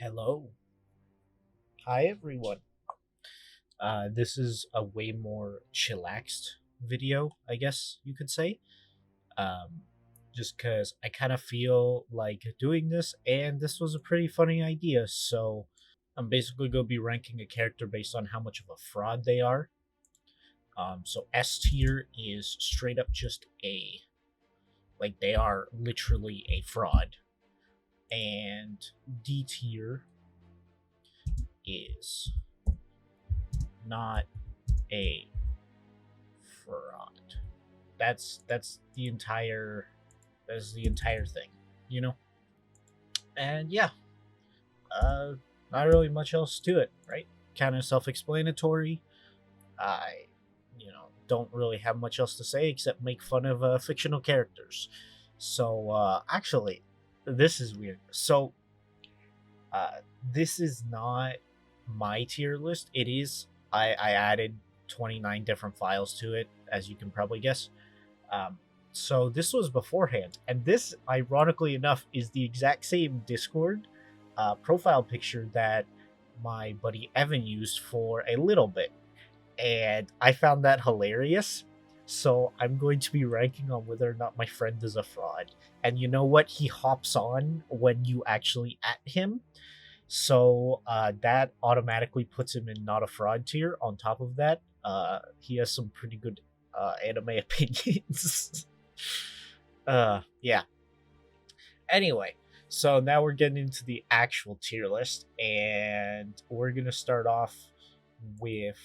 Hello. Hi, everyone. This is a way more chillaxed video, I guess you could say. Um, just because I kind of feel like doing this, and this was a pretty funny idea. So I'm basically going to be ranking a character based on how much of a fraud they are. So S tier is straight up just A. Like, they are literally a fraud. And D tier is not a fraud. That's the entire thing, you know. And yeah, uh, not really much else to it, right? Kind of self-explanatory. I, don't really have much else to say except make fun of fictional characters. So actually, this is weird. So uh, this is not my tier list. It is. I added 29 different files to it, as you can probably guess. Um, so this was beforehand, and this, ironically enough, is the exact same Discord profile picture that my buddy Evan used for a little bit, and I found that hilarious. So I'm going to be ranking on whether or not my friend is a fraud. And you know what? He hops on when you actually at him. So that automatically puts him in not a fraud tier. On top of that, he has some pretty good anime opinions. Yeah. Anyway, so now we're getting into the actual tier list, and we're gonna start off with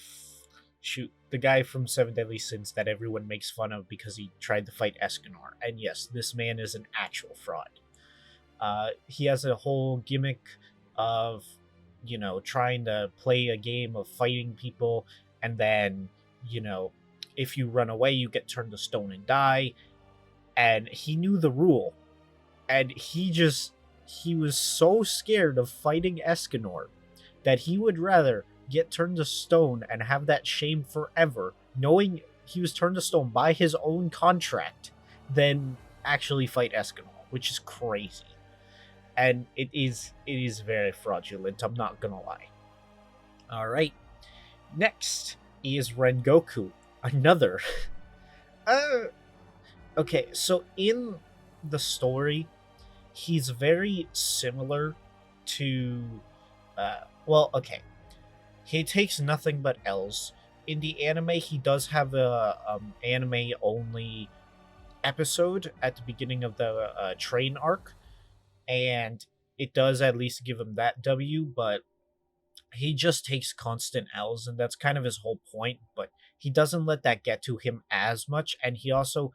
the guy from Seven Deadly Sins that everyone makes fun of because he tried to fight Escanor. And yes, this man is an actual fraud. He has a whole gimmick of, trying to play a game of fighting people, and then, you know, if you run away, you get turned to stone and die. And he knew the rule, and he was so scared of fighting Escanor that he would rather get turned to stone and have that shame forever, knowing he was turned to stone by his own contract, than actually fight Escanor, which is crazy. And it is very fraudulent, I'm not gonna lie. Alright. Next is Rengoku. Another. uh okay, so in the story, he's very similar to well, okay. He takes nothing but L's. In the anime, he does have a anime only episode at the beginning of the train arc, and it does at least give him that W, but he just takes constant L's, and that's kind of his whole point. But he doesn't let that get to him as much, and he also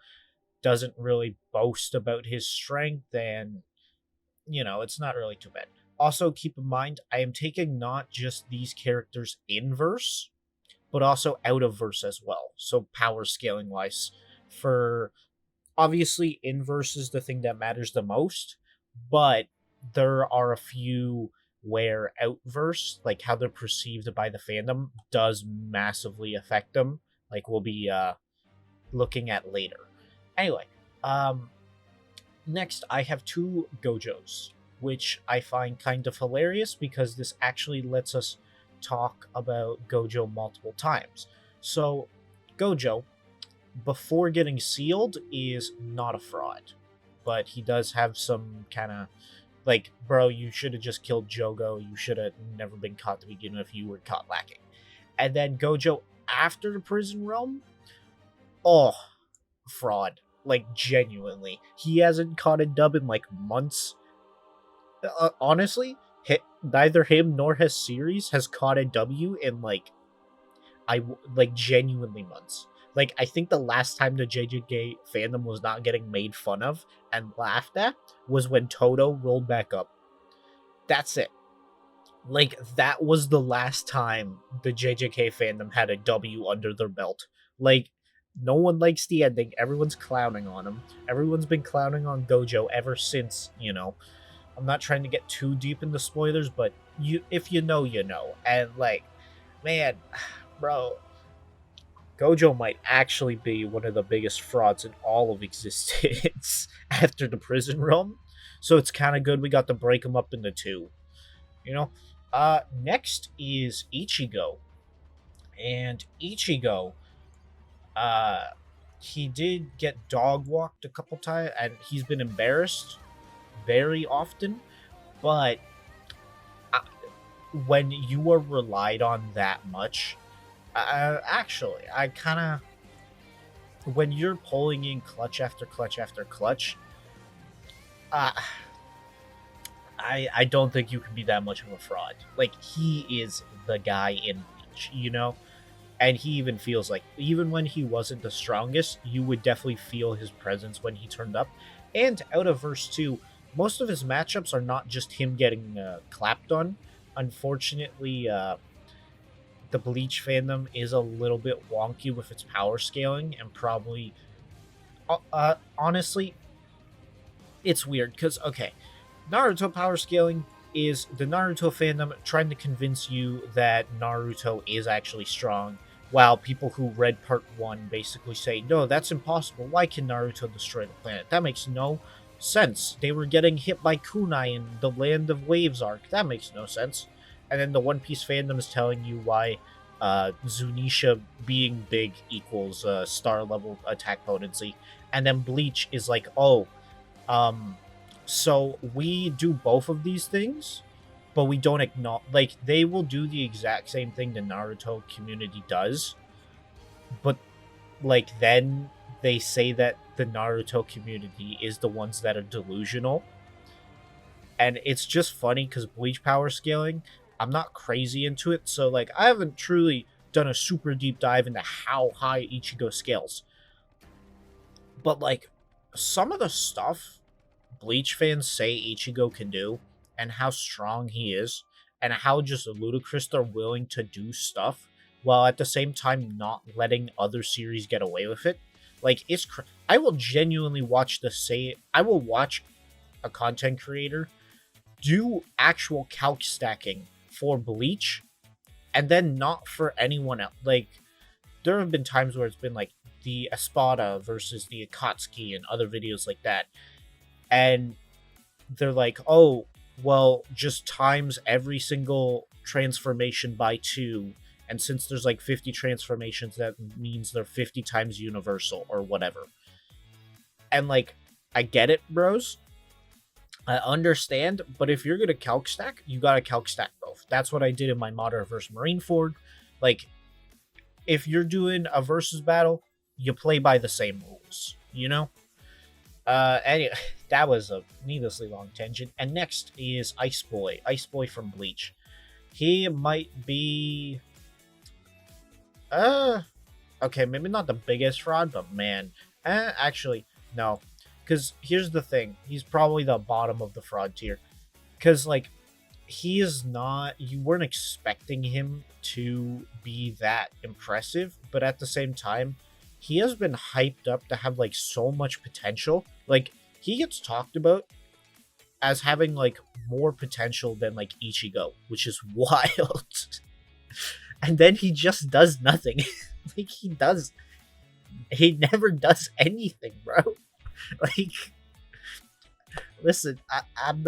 doesn't really boast about his strength, and it's not really too bad. Also, keep in mind, I am taking not just these characters in verse, but also out of verse as well. So power scaling wise, for obviously inverse is the thing that matters the most, but there are a few where outverse, like how they're perceived by the fandom, does massively affect them, like we'll be looking at later. Anyway, um next I have two Gojos, which I find kind of hilarious because this actually lets us talk about Gojo multiple times. So Gojo, before getting sealed, is not a fraud, but he does have some kind of, like, bro, you should have just killed Jogo. You should have never been caught to begin with. You were caught lacking. And then Gojo after the prison realm, oh, fraud. Like, genuinely, he hasn't caught a dub in like months. Honestly, neither him nor his series has caught a W in like genuinely months. Like, I think the last time the JJK fandom was not getting made fun of and laughed at was when Toto rolled back up. That's it. Like, that was the last time the JJK fandom had a W under their belt. Like, no one likes the ending. Everyone's clowning on him. Everyone's been clowning on Gojo ever since, I'm not trying to get too deep into spoilers, but if you know, you know. And like, man, bro, Gojo might actually be one of the biggest frauds in all of existence after the prison realm. So it's kind of good we got to break him up into two. You know, next is Ichigo, and Ichigo, uh, he did get dog walked a couple times, and he's been embarrassed very often. But uh, when you are relied on that much, actually, I kind of when you're pulling in clutch after clutch after clutch, uh, I don't think you can be that much of a fraud. Like he is the guy in Bleach, you know, and he even feels like even when he wasn't the strongest, you would definitely feel his presence when he turned up. And out of verse two, most of his matchups are not just him getting clapped on. Unfortunately, the Bleach fandom is a little bit wonky with its power scaling, and probably, honestly, it's weird because okay, Naruto power scaling is the Naruto fandom trying to convince you that Naruto is actually strong, while people who read part 1 basically say, no, that's impossible. Why can Naruto destroy the planet? That makes no sense. They were getting hit by kunai in the Land of Waves arc. That makes no sense. And then the One Piece fandom is telling you why Zunisha being big equals star level attack potency. And then Bleach is like, oh, um, so we do both of these things, but we don't acknowledge. Like they will do the exact same thing the Naruto community does, but like then they say that the Naruto community is the ones that are delusional, and it's just funny because Bleach power scaling. I'm not crazy into it, so like I haven't truly done a super deep dive into how high Ichigo scales, but like some of the stuff Bleach fans say Ichigo can do and how strong he is and how just ludicrous they're willing to do stuff while at the same time not letting other series get away with it. Like I will genuinely watch I will watch a content creator do actual calc stacking for Bleach and then not for anyone else. Like there have been times where it's been like the Espada versus the Akatsuki and other videos like that. And they're like, oh, well, just times every single transformation by 2. And since there's like 50 transformations, that means they're 50 times universal or whatever. And like, I get it, bros. I understand, but if you're gonna calc stack, you gotta calc stack both. That's what I did in my Mandor versus Marineford. Like, if you're doing a versus battle, you play by the same rules, you know? Anyway, that was a needlessly long tangent. And next is Ice Boy. Ice Boy from Bleach. He might be uh okay, maybe not the biggest fraud, but man. Actually, no. Cause here's the thing. He's probably the bottom of the fraud tier. Cause like he is not you weren't expecting him to be that impressive, but at the same time, he has been hyped up to have like so much potential. Like he gets talked about as having like more potential than like Ichigo, which is wild. And then he just does nothing. Like he never does anything, bro. Like listen, I'm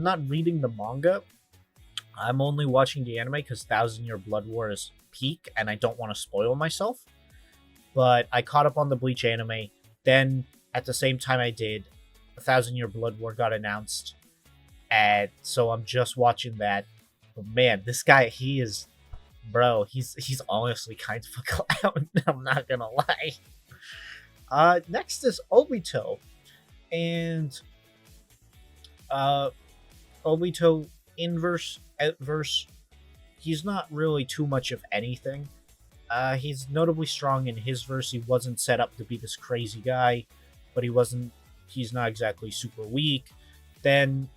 not reading the manga. I'm only watching the anime because Thousand Year Blood War is peak and I don't want to spoil myself. But I caught up on the Bleach anime. Then at the same time I did, A Thousand Year Blood War got announced, and so I'm just watching that. But man, this guy, he is, bro. He's honestly kind of a clown. I'm not gonna lie. Next is Obito, and uh, Obito inverse outverse. He's not really too much of anything. He's notably strong in his verse. He wasn't set up to be this crazy guy, but he wasn't. He's not exactly super weak. Then,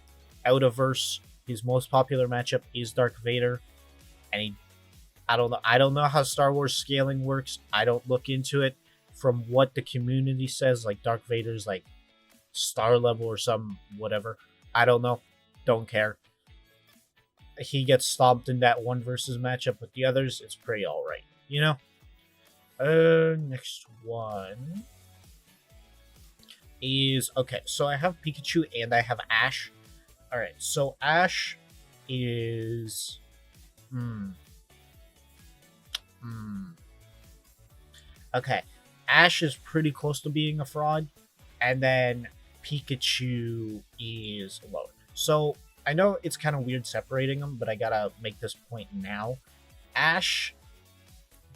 out of verse, his most popular matchup is Darth Vader, and he. I don't know. I don't know how Star Wars scaling works. I don't look into it. From what the community says, like Darth Vader's like star level or some whatever. I don't know. Don't care. He gets stomped in that one versus matchup, but the others, it's pretty alright. You know? Next one is okay. So I have Pikachu and I have Ash. All right. So Ash, is hmm, hmm. Okay, Ash is pretty close to being a fraud, and then Pikachu is lower. So I know it's kind of weird separating them, but I gotta make this point now. Ash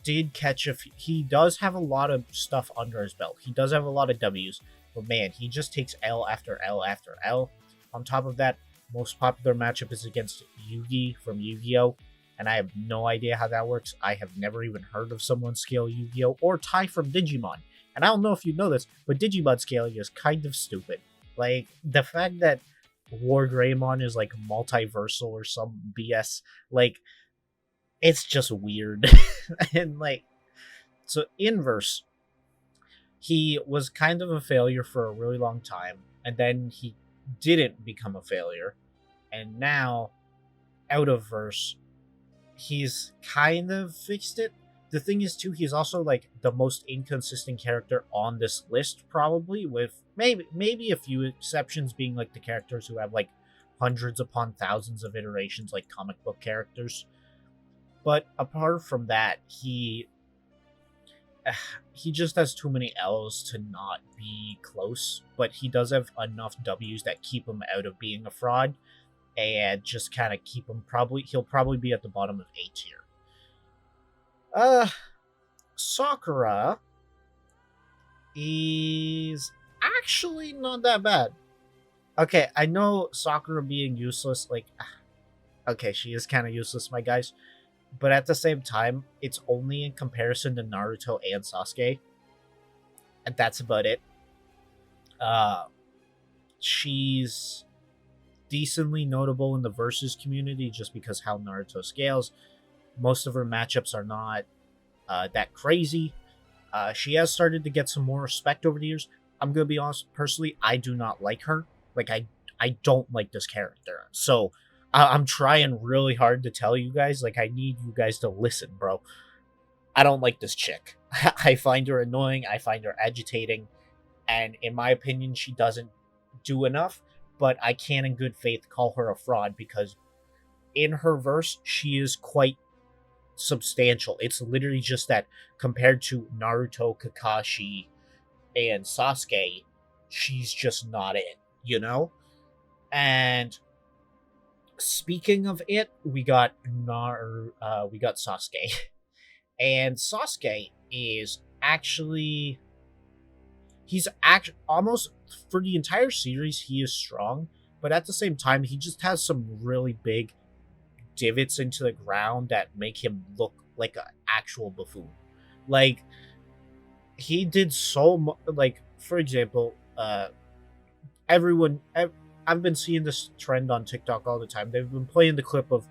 did catch he does have a lot of stuff under his belt. He does have a lot of W's, but man, he just takes L after L after L. On top of that, most popular matchup is against Yugi from Yu-Gi-Oh! And I have no idea how that works. I have never even heard of someone scale Yu-Gi-Oh! Or Tai from Digimon. And I don't know if you know this, but Digimon scaling is kind of stupid. Like, the fact that War Greymon is like multiversal or some BS, like, it's just weird. And like, so Inverse, he was kind of a failure for a really long time, and then he didn't become a failure, and now out of Verse, he's kind of fixed it. The thing is too, he's also like the most inconsistent character on this list, probably, with maybe a few exceptions being like the characters who have like hundreds upon thousands of iterations, like comic book characters. But apart from that, he just has too many L's to not be close, but he does have enough W's that keep him out of being a fraud, and just kind of keep him, he'll probably be at the bottom of A tier. Sakura is actually not that bad. Okay, I know Sakura being useless, like, okay, she is kind of useless, my guys, but at the same time, it's only in comparison to Naruto and Sasuke, and that's about it. She's decently notable in the versus community just because how Naruto scales. Most of her matchups are not that crazy. She has started to get some more respect over the years. I'm gonna be honest, personally, I do not like her. Like, I don't like this character. So I'm trying really hard to tell you guys, like, I need you guys to listen, bro. I don't like this chick. I find her annoying. I find her agitating. And in my opinion, she doesn't do enough. But I can, in good faith, call her a fraud because in her verse, she is quite substantial. It's literally just that compared to Naruto, Kakashi, and Sasuke, she's just not it, you know? And speaking of it, we got Sasuke. And Sasuke is actually almost for the entire series he is strong, but at the same time he just has some really big divots into the ground that make him look like an actual buffoon. Like, he did so much. Like, for example, I've been seeing this trend on TikTok all the time. They've been playing the clip of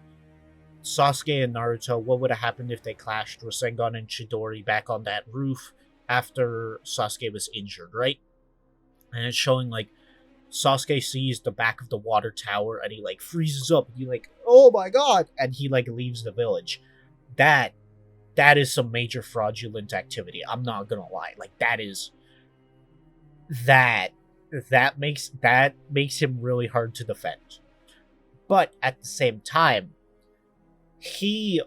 Sasuke and Naruto. What would have happened if they clashed Rasengan and Chidori back on that roof after Sasuke was injured, right? And it's showing like Sasuke sees the back of the water tower and he like freezes up and he like, oh my god, and he like leaves the village. That is some major fraudulent activity. I'm not gonna lie. Like, that makes him really hard to defend. But at the same time, he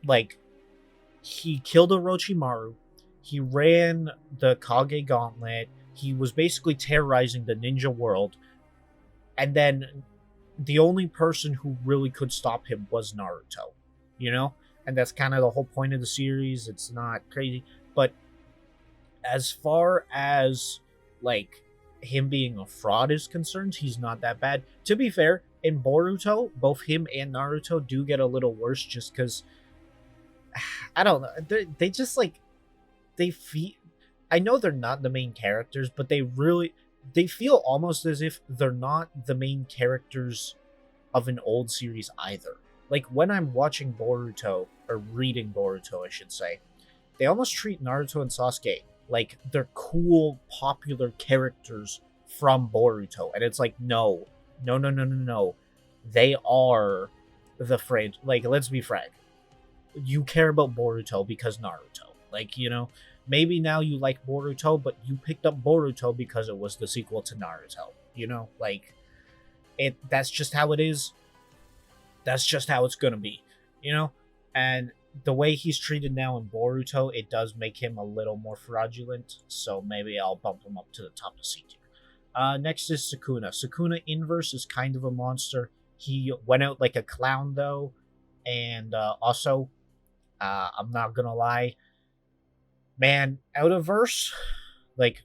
killed Orochimaru. He ran the Kage Gauntlet. He was basically terrorizing the ninja world. And then the only person who really could stop him was Naruto, you know? And that's kind of the whole point of the series. It's not crazy. But as far as, like, him being a fraud is concerned, he's not that bad. To be fair, in Boruto, both him and Naruto do get a little worse just because, I don't know, they just, like, they feel, I know they're not the main characters, but they feel almost as if they're not the main characters of an old series either. Like, when I'm watching Boruto, or reading Boruto, I should say, they almost treat Naruto and Sasuke like they're cool, popular characters from Boruto. And it's like, no. They are the franchise. Like, let's be frank. You care about Boruto because Naruto. Like, you know, maybe now you like Boruto, but you picked up Boruto because it was the sequel to Naruto. You know, like, that's just how it is. That's just how it's gonna be, you know. And the way he's treated now in Boruto, it does make him a little more fraudulent. So maybe I'll bump him up to the top of C tier. Next is Sakuna. Sakuna Inverse is kind of a monster. He went out like a clown though, and also, I'm not gonna lie, man, out of verse, like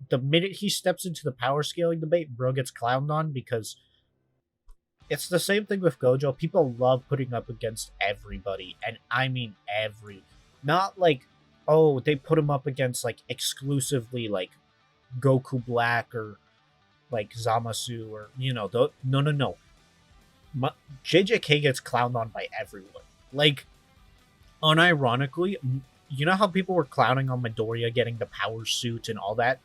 the minute he steps into the power scaling debate, bro gets clowned on because it's the same thing with Gojo. People love putting up against everybody, and I mean every. Not like, oh, they put him up against like exclusively like Goku Black or like Zamasu or no, no, no. JJK gets clowned on by everyone. Like, unironically, you know how people were clowning on Midoriya getting the power suit and all that?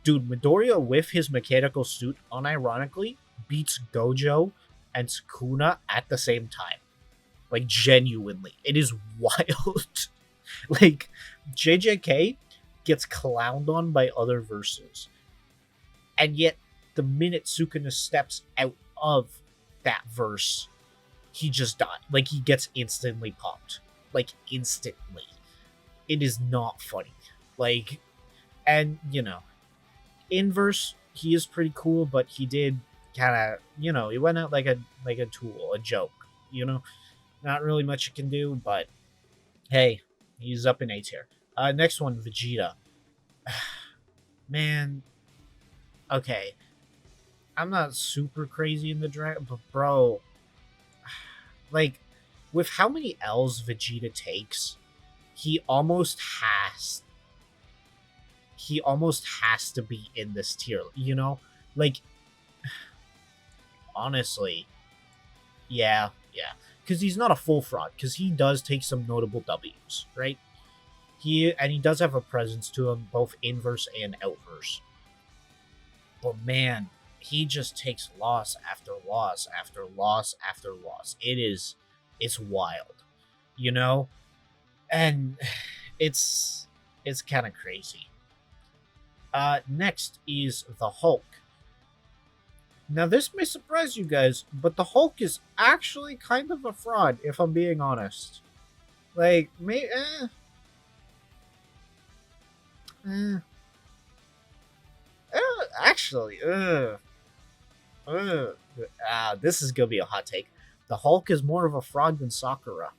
Dude, Midoriya with his mechanical suit, unironically, beats Gojo and Sakuna at the same time. Like, genuinely. It is wild. Like, JJK gets clowned on by other verses. And yet, the minute Sukuna steps out of that verse, he just died. Like, he gets instantly popped. Like, instantly. It is not funny. Like, and, inverse, he is pretty cool, but he did kind of, he went out like a tool, a joke, not really much you can do, but hey, he's up in A tier. Next one, Vegeta. Man, okay, I'm not super crazy in the dragon, but bro, like, with how many L's Vegeta takes, he almost has to be in this tier, like, honestly, yeah, because he's not a full fraud, because he does take some notable W's, right? He does have a presence to him, both inverse and outverse. But man, he just takes loss after loss after loss after loss. It's wild, and it's kind of crazy. Next is the Hulk. Now, this may surprise you guys, but the Hulk is actually kind of a fraud, if I'm being honest. Like, actually, this is gonna be a hot take. The Hulk is more of a fraud than Sakura.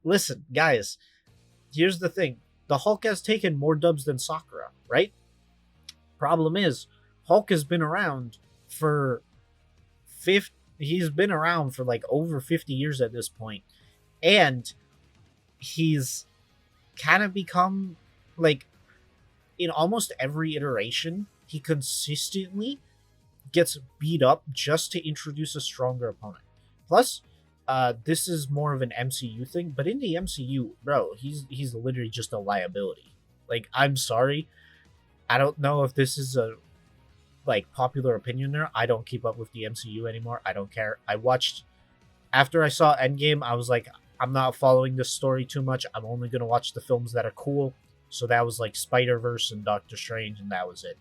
Listen, guys, here's the thing. The Hulk has taken more dubs than Sakura, right? Problem is, Hulk has been around for he's been around for like over 50 years at this point, and he's kind of become like, in almost every iteration, he consistently gets beat up just to introduce a stronger opponent. Plus, this is more of an MCU thing, but in the MCU, bro, he's literally just a liability. Like, I'm sorry, I don't know if this is a like popular opinion there. I don't keep up with the MCU anymore. I don't care. After I saw Endgame, I was like, I'm not following this story too much. I'm only gonna watch the films that are cool. So that was like Spider-Verse and Doctor Strange, and that was it,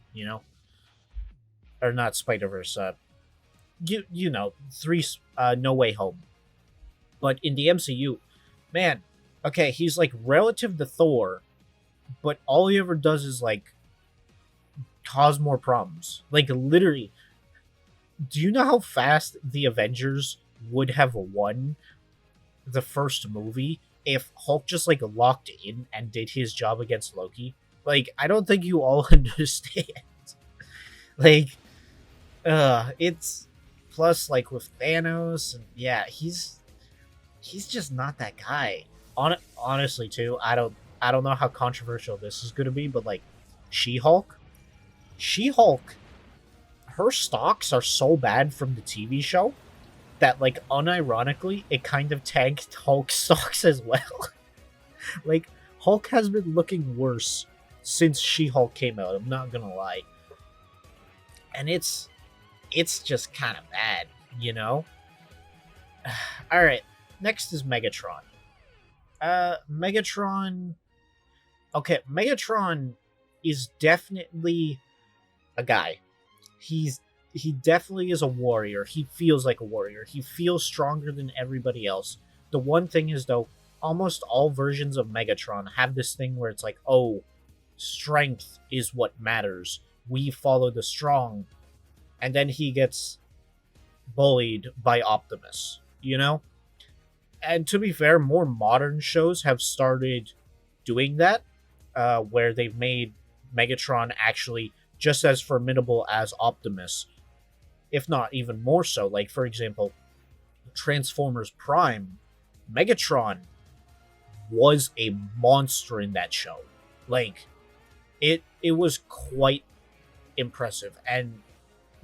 or not Spider-Verse. Three No Way Home. But in the MCU, man, okay, he's like relative to Thor, but all he ever does is like cause more problems. Like, literally, do you know how fast the Avengers would have won the first movie if Hulk just like locked in and did his job against Loki? Like, I don't think you all understand. Like, it's plus like with Thanos, and yeah, he's just not that guy. Honestly, too, I don't know how controversial this is gonna be, but like, She-Hulk, her stocks are so bad from the TV show that, like, unironically, it kind of tanked Hulk's stocks as well. Like, Hulk has been looking worse since She-Hulk came out, I'm not gonna lie. And it's just kind of bad, Alright, next is Megatron. Megatron... Okay, Megatron is definitely a guy. He's he definitely is a warrior. He feels like a warrior. He feels stronger than everybody else. The one thing is, though, almost all versions of Megatron have this thing where it's like, oh, strength is what matters. We follow the strong. And then he gets bullied by Optimus, you know? And to be fair, more modern shows have started doing that, where they've made Megatron actually just as formidable as Optimus, if not even more so. Like, for example, Transformers Prime, Megatron was a monster in that show. Like, it was quite impressive. And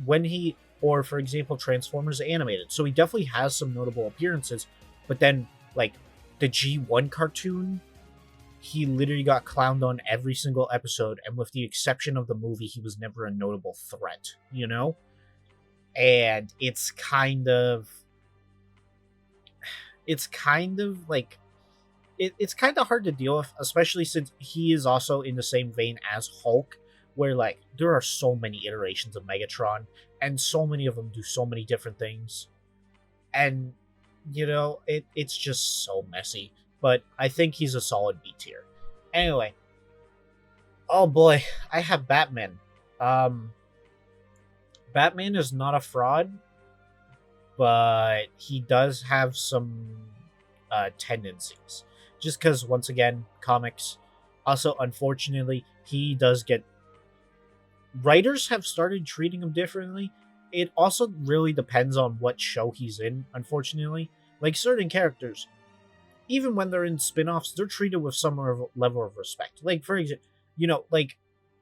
when he, or for example, Transformers Animated, so he definitely has some notable appearances, but then, like, the G1 cartoon, he literally got clowned on every single episode, and with the exception of the movie, he was never a notable threat, you know? And it's kind of like, it's kind of hard to deal with, especially since he is also in the same vein as Hulk, where, like, there are so many iterations of Megatron, and so many of them do so many different things. And, you know, it's just so messy. But I think he's a solid B tier. Anyway. Oh boy, I have Batman. Batman is not a fraud, but he does have some tendencies. Just because, once again, comics. Also, unfortunately, he does get... Writers have started treating him differently. It also really depends on what show he's in, unfortunately. Like, certain characters, even when they're in spin-offs, they're treated with some level of respect. Like, for example, you know, like,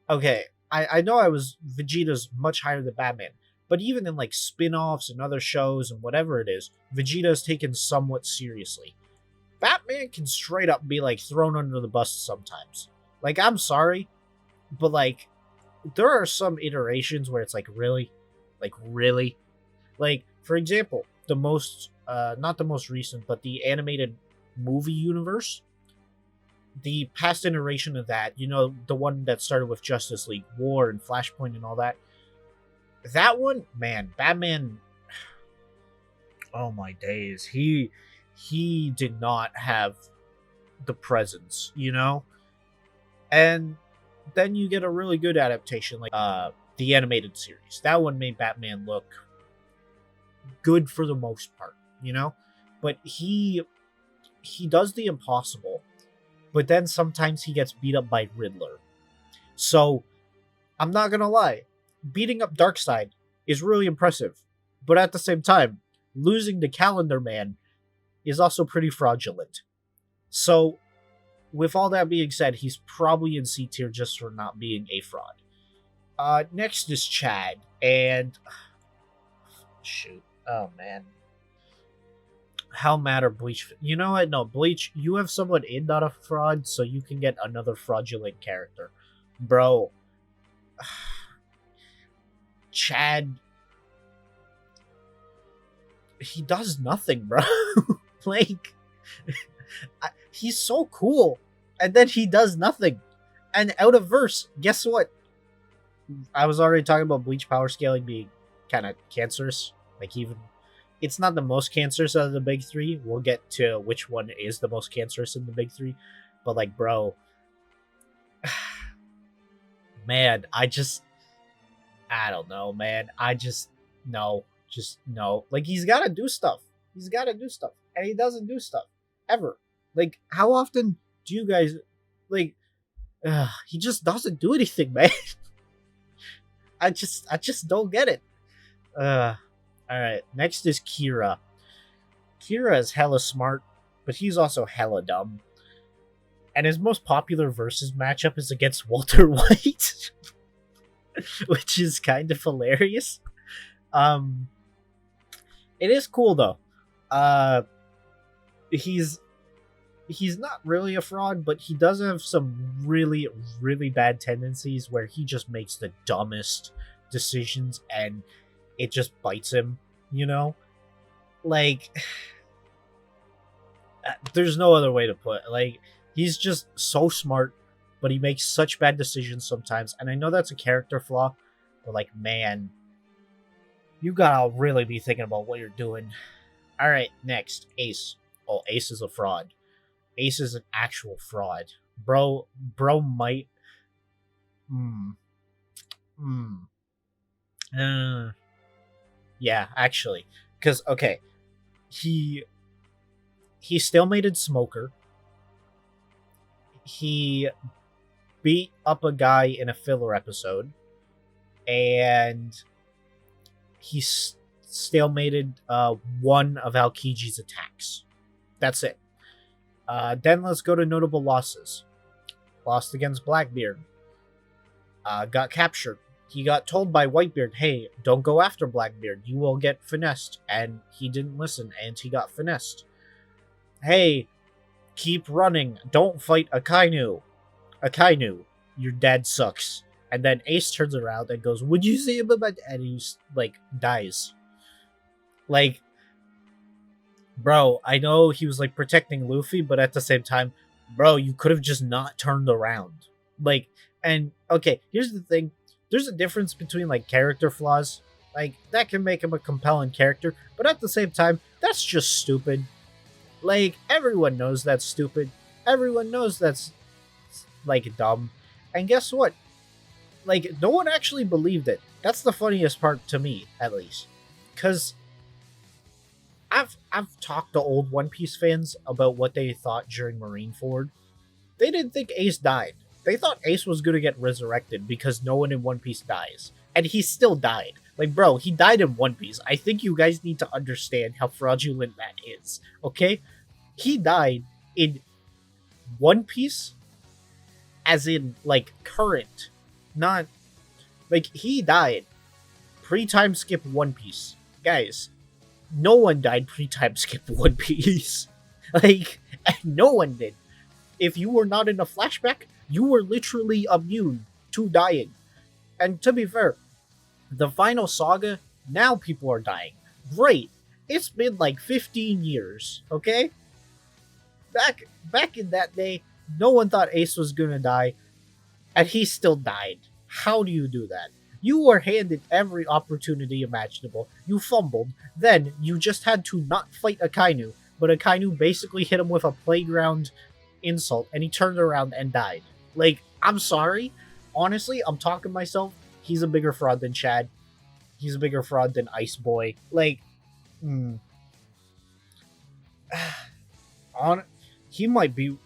okay, I know Vegeta's much higher than Batman, but even in, like, spin-offs and other shows and whatever it is, Vegeta is taken somewhat seriously. Batman can straight up be, like, thrown under the bus sometimes. Like, I'm sorry, but, like, there are some iterations where it's like, really? Like, really? Like, for example, the most, not the most recent, but the animated movie universe, the past iteration of that, you know, the one that started with Justice League War and Flashpoint and all that, that one, man, Batman, oh my days, he did not have the presence, you know? And then you get a really good adaptation, like the animated series. That one made Batman look good for the most part, you know? But he does the impossible, but then sometimes he gets beat up by Riddler. So, I'm not gonna lie, beating up Darkseid is really impressive, but at the same time, losing to Calendar Man is also pretty fraudulent. So, with all that being said, he's probably in C tier just for not being a fraud. Next is Chad, and shoot, oh man, how mad are Bleach? You know what? No, Bleach, you have someone in, not a fraud, so you can get another fraudulent character, bro. Chad, he does nothing, bro. Like, he's so cool, and then he does nothing. And out of verse, guess what? I was already talking about Bleach power scaling being kind of cancerous. Like, even, it's not the most cancerous out of the big three. We'll get to which one is the most cancerous in the big three. But, like, bro, man, I don't know, man. No. Like, he's got to do stuff. And he doesn't do stuff. Ever. Like, how often do you guys, like, he just doesn't do anything, man. I just don't get it. Alright, next is Kira. Kira is hella smart, but he's also hella dumb. And his most popular versus matchup is against Walter White. Which is kind of hilarious. It is cool though. He's not really a fraud, but he does have some really, really bad tendencies where he just makes the dumbest decisions and it just bites him, you know? Like, there's no other way to put it. Like, he's just so smart, but he makes such bad decisions sometimes. And I know that's a character flaw, but, like, man, You gotta really be thinking about what you're doing. All right, next, Ace. Oh, Ace is a fraud. Ace is an actual fraud, bro might. Hmm. Hmm. Uh, yeah, actually, because okay, he he stalemated Smoker. He beat up a guy in a filler episode, and he stalemated one of Aokiji's attacks. That's it. Then let's go to notable losses. Lost against Blackbeard. Got captured. He got told by Whitebeard, hey, don't go after Blackbeard. You will get finessed. And he didn't listen, and he got finessed. Hey, keep running. Don't fight Akainu. Akainu, your dad sucks. And then Ace turns around and goes, would you say about my dad? And he, like, dies. Like, bro, I know he was, like, protecting Luffy, but at the same time, bro, you could have just not turned around. Like, and, okay, here's the thing. There's a difference between, like, character flaws. Like, that can make him a compelling character, but at the same time, that's just stupid. Like, everyone knows that's stupid. Everyone knows that's, like, dumb. And guess what? Like, no one actually believed it. That's the funniest part to me, at least. Because I've talked to old One Piece fans about what they thought during Marineford. They didn't think Ace died. They thought Ace was gonna get resurrected because no one in One Piece dies. And he still died. Like, bro, he died in One Piece. I think you guys need to understand how fraudulent that is, okay? He died in One Piece, as in, like, current. Not, like, he died pre-time skip One Piece. Guys, no one died pre-time skip One Piece. Like, no one did. If you were not in a flashback, you were literally immune to dying. And to be fair, the final saga, now people are dying. Great. It's been like 15 years, okay? Back in that day, no one thought Ace was gonna die, and he still died. How do you do that? You were handed every opportunity imaginable. You fumbled. Then you just had to not fight Akainu, but Akainu basically hit him with a playground insult, and he turned around and died. Like, I'm sorry. Honestly, I'm talking to myself. He's a bigger fraud than Chad. He's a bigger fraud than Ice Boy. Like, on he might be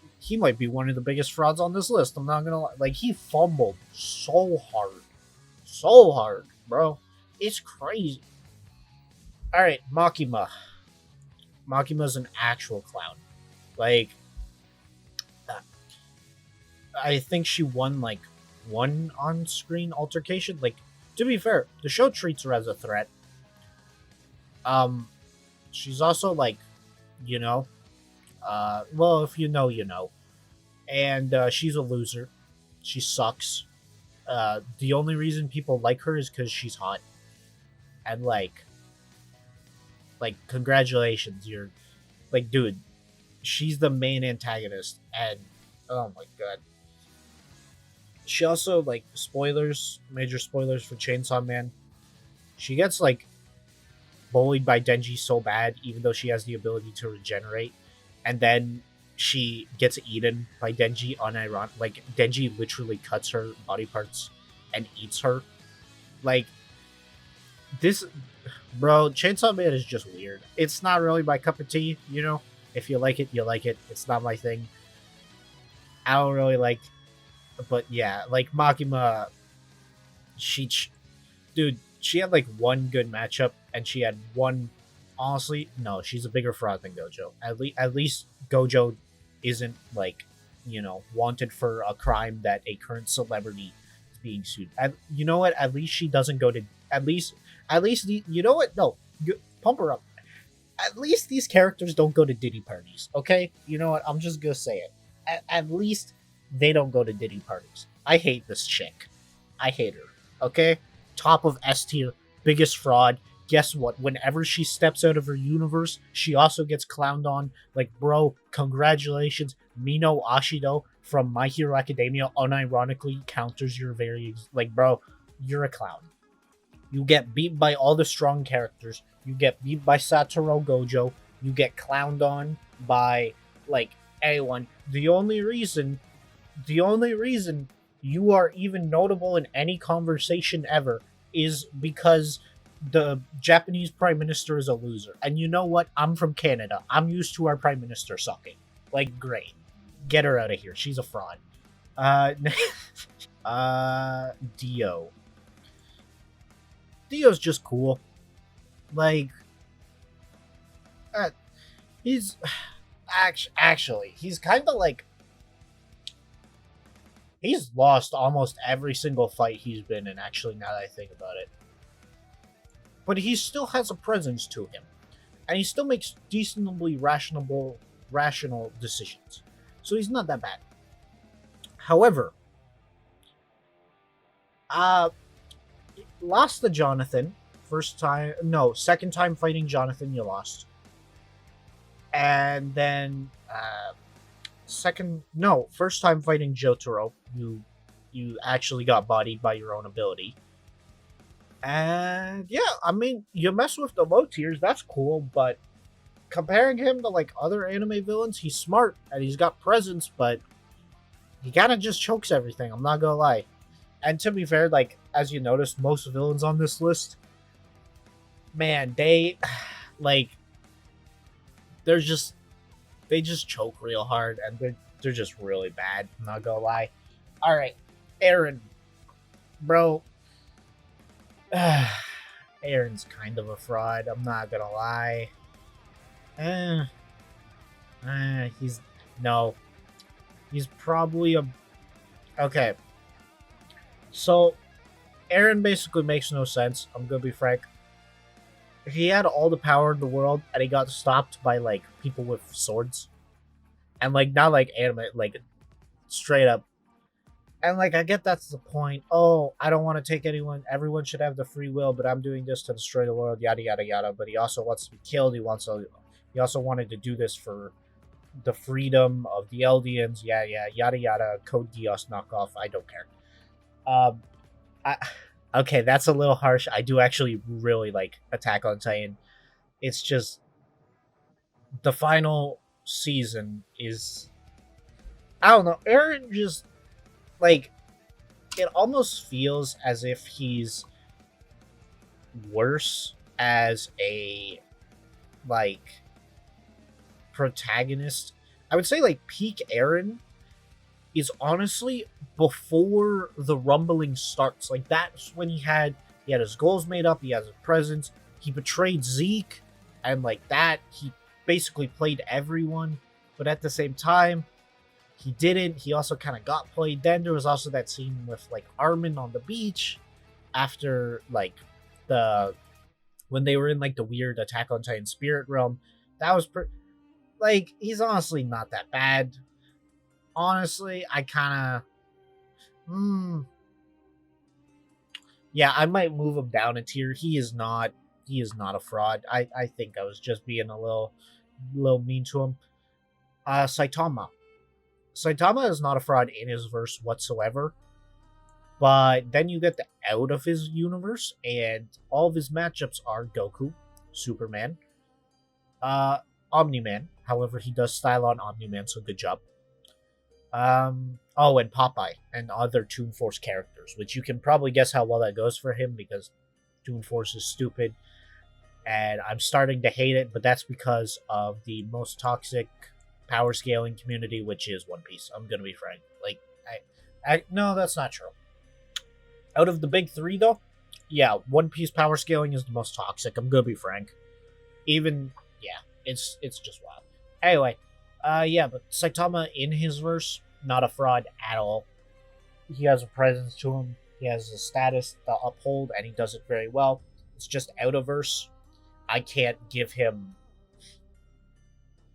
one of the biggest frauds on this list. I'm not gonna lie. Like, he fumbled so hard, bro. It's crazy. All right, Makima. Makima's an actual clown. Like, I think she won like one on-screen altercation. Like, to be fair, the show treats her as a threat. She's also like, you know, well, if you know, you know. And she's a loser. She sucks. The only reason people like her is because she's hot. And like, congratulations, you're, like, dude, she's the main antagonist, and oh my god. She also, like, spoilers, major spoilers for Chainsaw Man. She gets, like, bullied by Denji so bad, even though she has the ability to regenerate. And then she gets eaten by Denji unironic. Like, Denji literally cuts her body parts and eats her. Like, this, bro, Chainsaw Man is just weird. It's not really my cup of tea, you know? If you like it, you like it. It's not my thing. I don't really like, but yeah, like, Makima, dude, she had like one good matchup, and she had one, honestly, no, she's a bigger fraud than Gojo. At least Gojo isn't, like, you know, wanted for a crime that a current celebrity is being sued. You know what? At least she doesn't go to, you know what? No, pump her up. At least these characters don't go to Diddy parties, okay? You know what? I'm just gonna say it. At least they don't go to Diddy parties. I hate this chick. I hate her, okay? Top of S tier, biggest fraud. Guess what? Whenever she steps out of her universe, she also gets clowned on. Like, bro, congratulations. Mino Ashido from My Hero Academia unironically counters your very, like, bro, you're a clown. You get beat by all the strong characters. You get beat by Satoru Gojo. You get clowned on by like anyone. The only reason you are even notable in any conversation ever is because the Japanese prime minister is a loser. And you know what? I'm from Canada. I'm used to our prime minister sucking. Like, great. Get her out of here. She's a fraud. Uh, Dio. Dio's just cool. Like, uh, he's actually he's kind of like he's lost almost every single fight he's been in. Actually, now that I think about it, but he still has a presence to him, and he still makes decently rational decisions. So he's not that bad. However, uh, lost to Jonathan first time. No, second time fighting Jonathan, you lost, and then first time fighting Jotaro, you actually got bodied by your own ability. And yeah, I mean, you mess with the low tiers, that's cool, but comparing him to like other anime villains, he's smart and he's got presence, but he kind of just chokes everything. I'm not gonna lie. And to be fair, like as you notice, most villains on this list, man, they like they're just they just choke real hard and they're just really bad. I'm not gonna lie. All right, Aaron, bro. Aaron's kind of a fraud. I'm not gonna lie. Eh, he's no. He's probably a okay. So Aaron basically makes no sense. I'm gonna be frank. He had all the power in the world, and he got stopped by like people with swords, and like not like anime, like straight up. And like I get that's the point. Oh, I don't want to take anyone. Everyone should have the free will, but I'm doing this to destroy the world. Yada yada yada. But he also wants to be killed. He also wanted to do this for the freedom of the Eldians. Yeah, yeah, yada yada. Code Geass knockoff. I don't care. Um, I okay, that's a little harsh. I do actually really like Attack on Titan. It's just the final season is I don't know. Aaron just like it almost feels as if he's worse as a like protagonist. I would say like peak Aaron is honestly before the rumbling starts. Like that's when he had his goals made up, he has his presence, he betrayed Zeke, and like that, he basically played everyone, but at the same time, he didn't. He also kind of got played. Then there was also that scene with like Armin on the beach after like the when they were in like the weird Attack on Titan spirit realm. That was like he's honestly not that bad. Honestly, I kind of yeah, I might move him down a tier. He is not a fraud. I think I was just being a little mean to him. Saitama. Saitama is not a fraud in his verse whatsoever. But then you get the out of his universe, and all of his matchups are Goku, Superman, Omni Man. However, he does style on Omni Man, so good job. And Popeye and other Toon Force characters, which you can probably guess how well that goes for him because Toon Force is stupid, and I'm starting to hate it, but that's because of the most toxic power scaling community, which is One Piece. I'm gonna be frank. Like, no, that's not true. Out of the big three, though, yeah, One Piece power scaling is the most toxic. I'm gonna be frank. Even yeah, it's just wild. Anyway, yeah, but Saitama in his verse, not a fraud at all. He has a presence to him. He has a status to uphold, and he does it very well. It's just out of verse. I can't give him.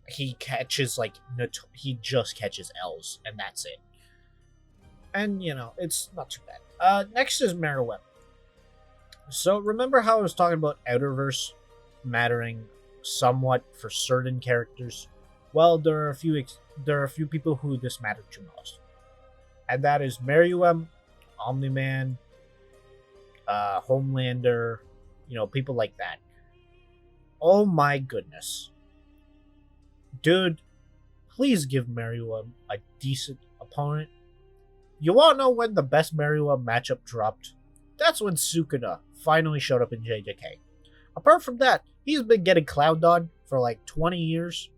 He catches he just catches L's, and that's it. And you know, it's not too bad. Next is Meruem. So remember how I was talking about Outerverse mattering somewhat for certain characters? Well, there are a few people who this mattered to most, and that is Meruem, Omni Man, Homelander, people like that. Oh my goodness. Dude, please give Meriwether a decent opponent. You wanna know when the best Meriwether matchup dropped? That's when Sukuna finally showed up in JJK. Apart from that, he's been getting clowned on for like 20 years.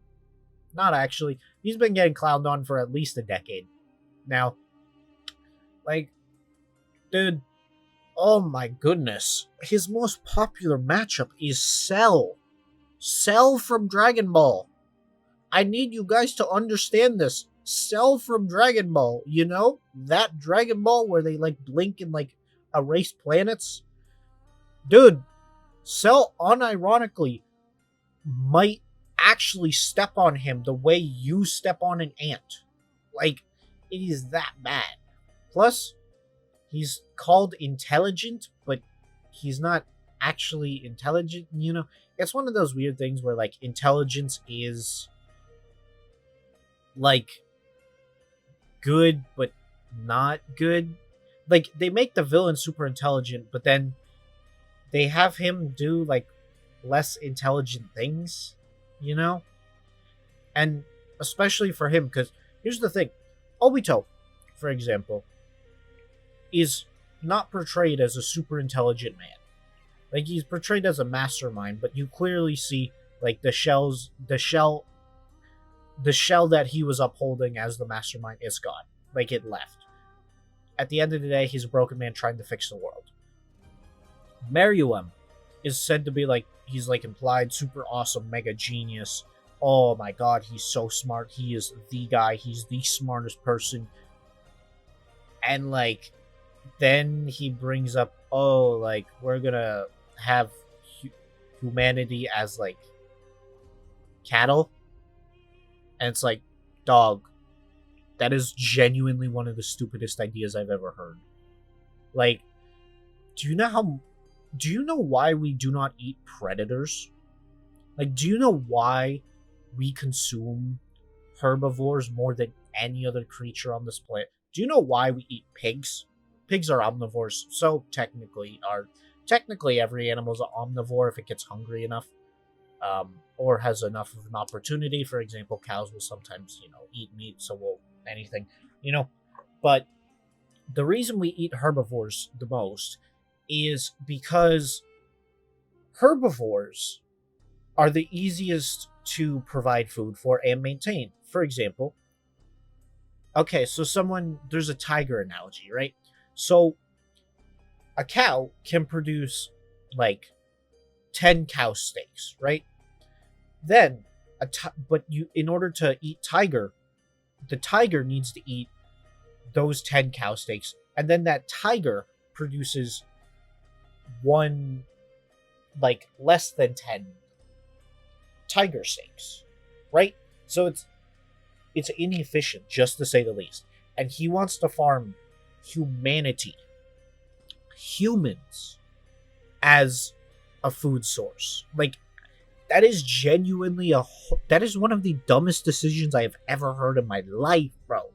Not actually. He's been getting clowned on for at least a decade. Now, like, dude, oh my goodness. His most popular matchup is Cell. Cell from Dragon Ball. I need you guys to understand this. Cell from Dragon Ball, that Dragon Ball where they like blink and like erase planets? Dude, Cell unironically might actually step on him the way you step on an ant. Like, it is that bad. Plus, he's called intelligent, but he's not actually intelligent, It's one of those weird things where, like, intelligence is, like, good, but not good. Like, they make the villain super intelligent, but then they have him do, like, less intelligent things, And especially for him, because here's the thing. Obito, for example, is not portrayed as a super intelligent man. Like, he's portrayed as a mastermind, but you clearly see, like, the shell that he was upholding as the mastermind is gone. Like, it left. At the end of the day, he's a broken man trying to fix the world. Meruem is said to be, like, he's, like, implied super awesome, mega genius. Oh my god, he's so smart. He is the guy. He's the smartest person. And, like, then he brings up, like, we're gonna have humanity as, like, cattle. And it's like, dog, that is genuinely one of the stupidest ideas I've ever heard. Like, do you know why we do not eat predators? Like, do you know why we consume herbivores more than any other creature on this planet? Do you know why we eat pigs? Pigs are omnivores, so technically every animal is an omnivore if it gets hungry enough, or has enough of an opportunity. For example, cows will sometimes, eat meat, so will anything, But the reason we eat herbivores the most is because herbivores are the easiest to provide food for and maintain. For example, okay, so there's a tiger analogy, right? So a cow can produce like 10 cow steaks, right? Then in order to eat tiger, the tiger needs to eat those 10 cow steaks, and then that tiger produces one, like, less than 10 tiger steaks, right? So it's inefficient, just to say the least. And he wants to farm humans as a food source. Like, that is genuinely that is one of the dumbest decisions I have ever heard in my life, bro.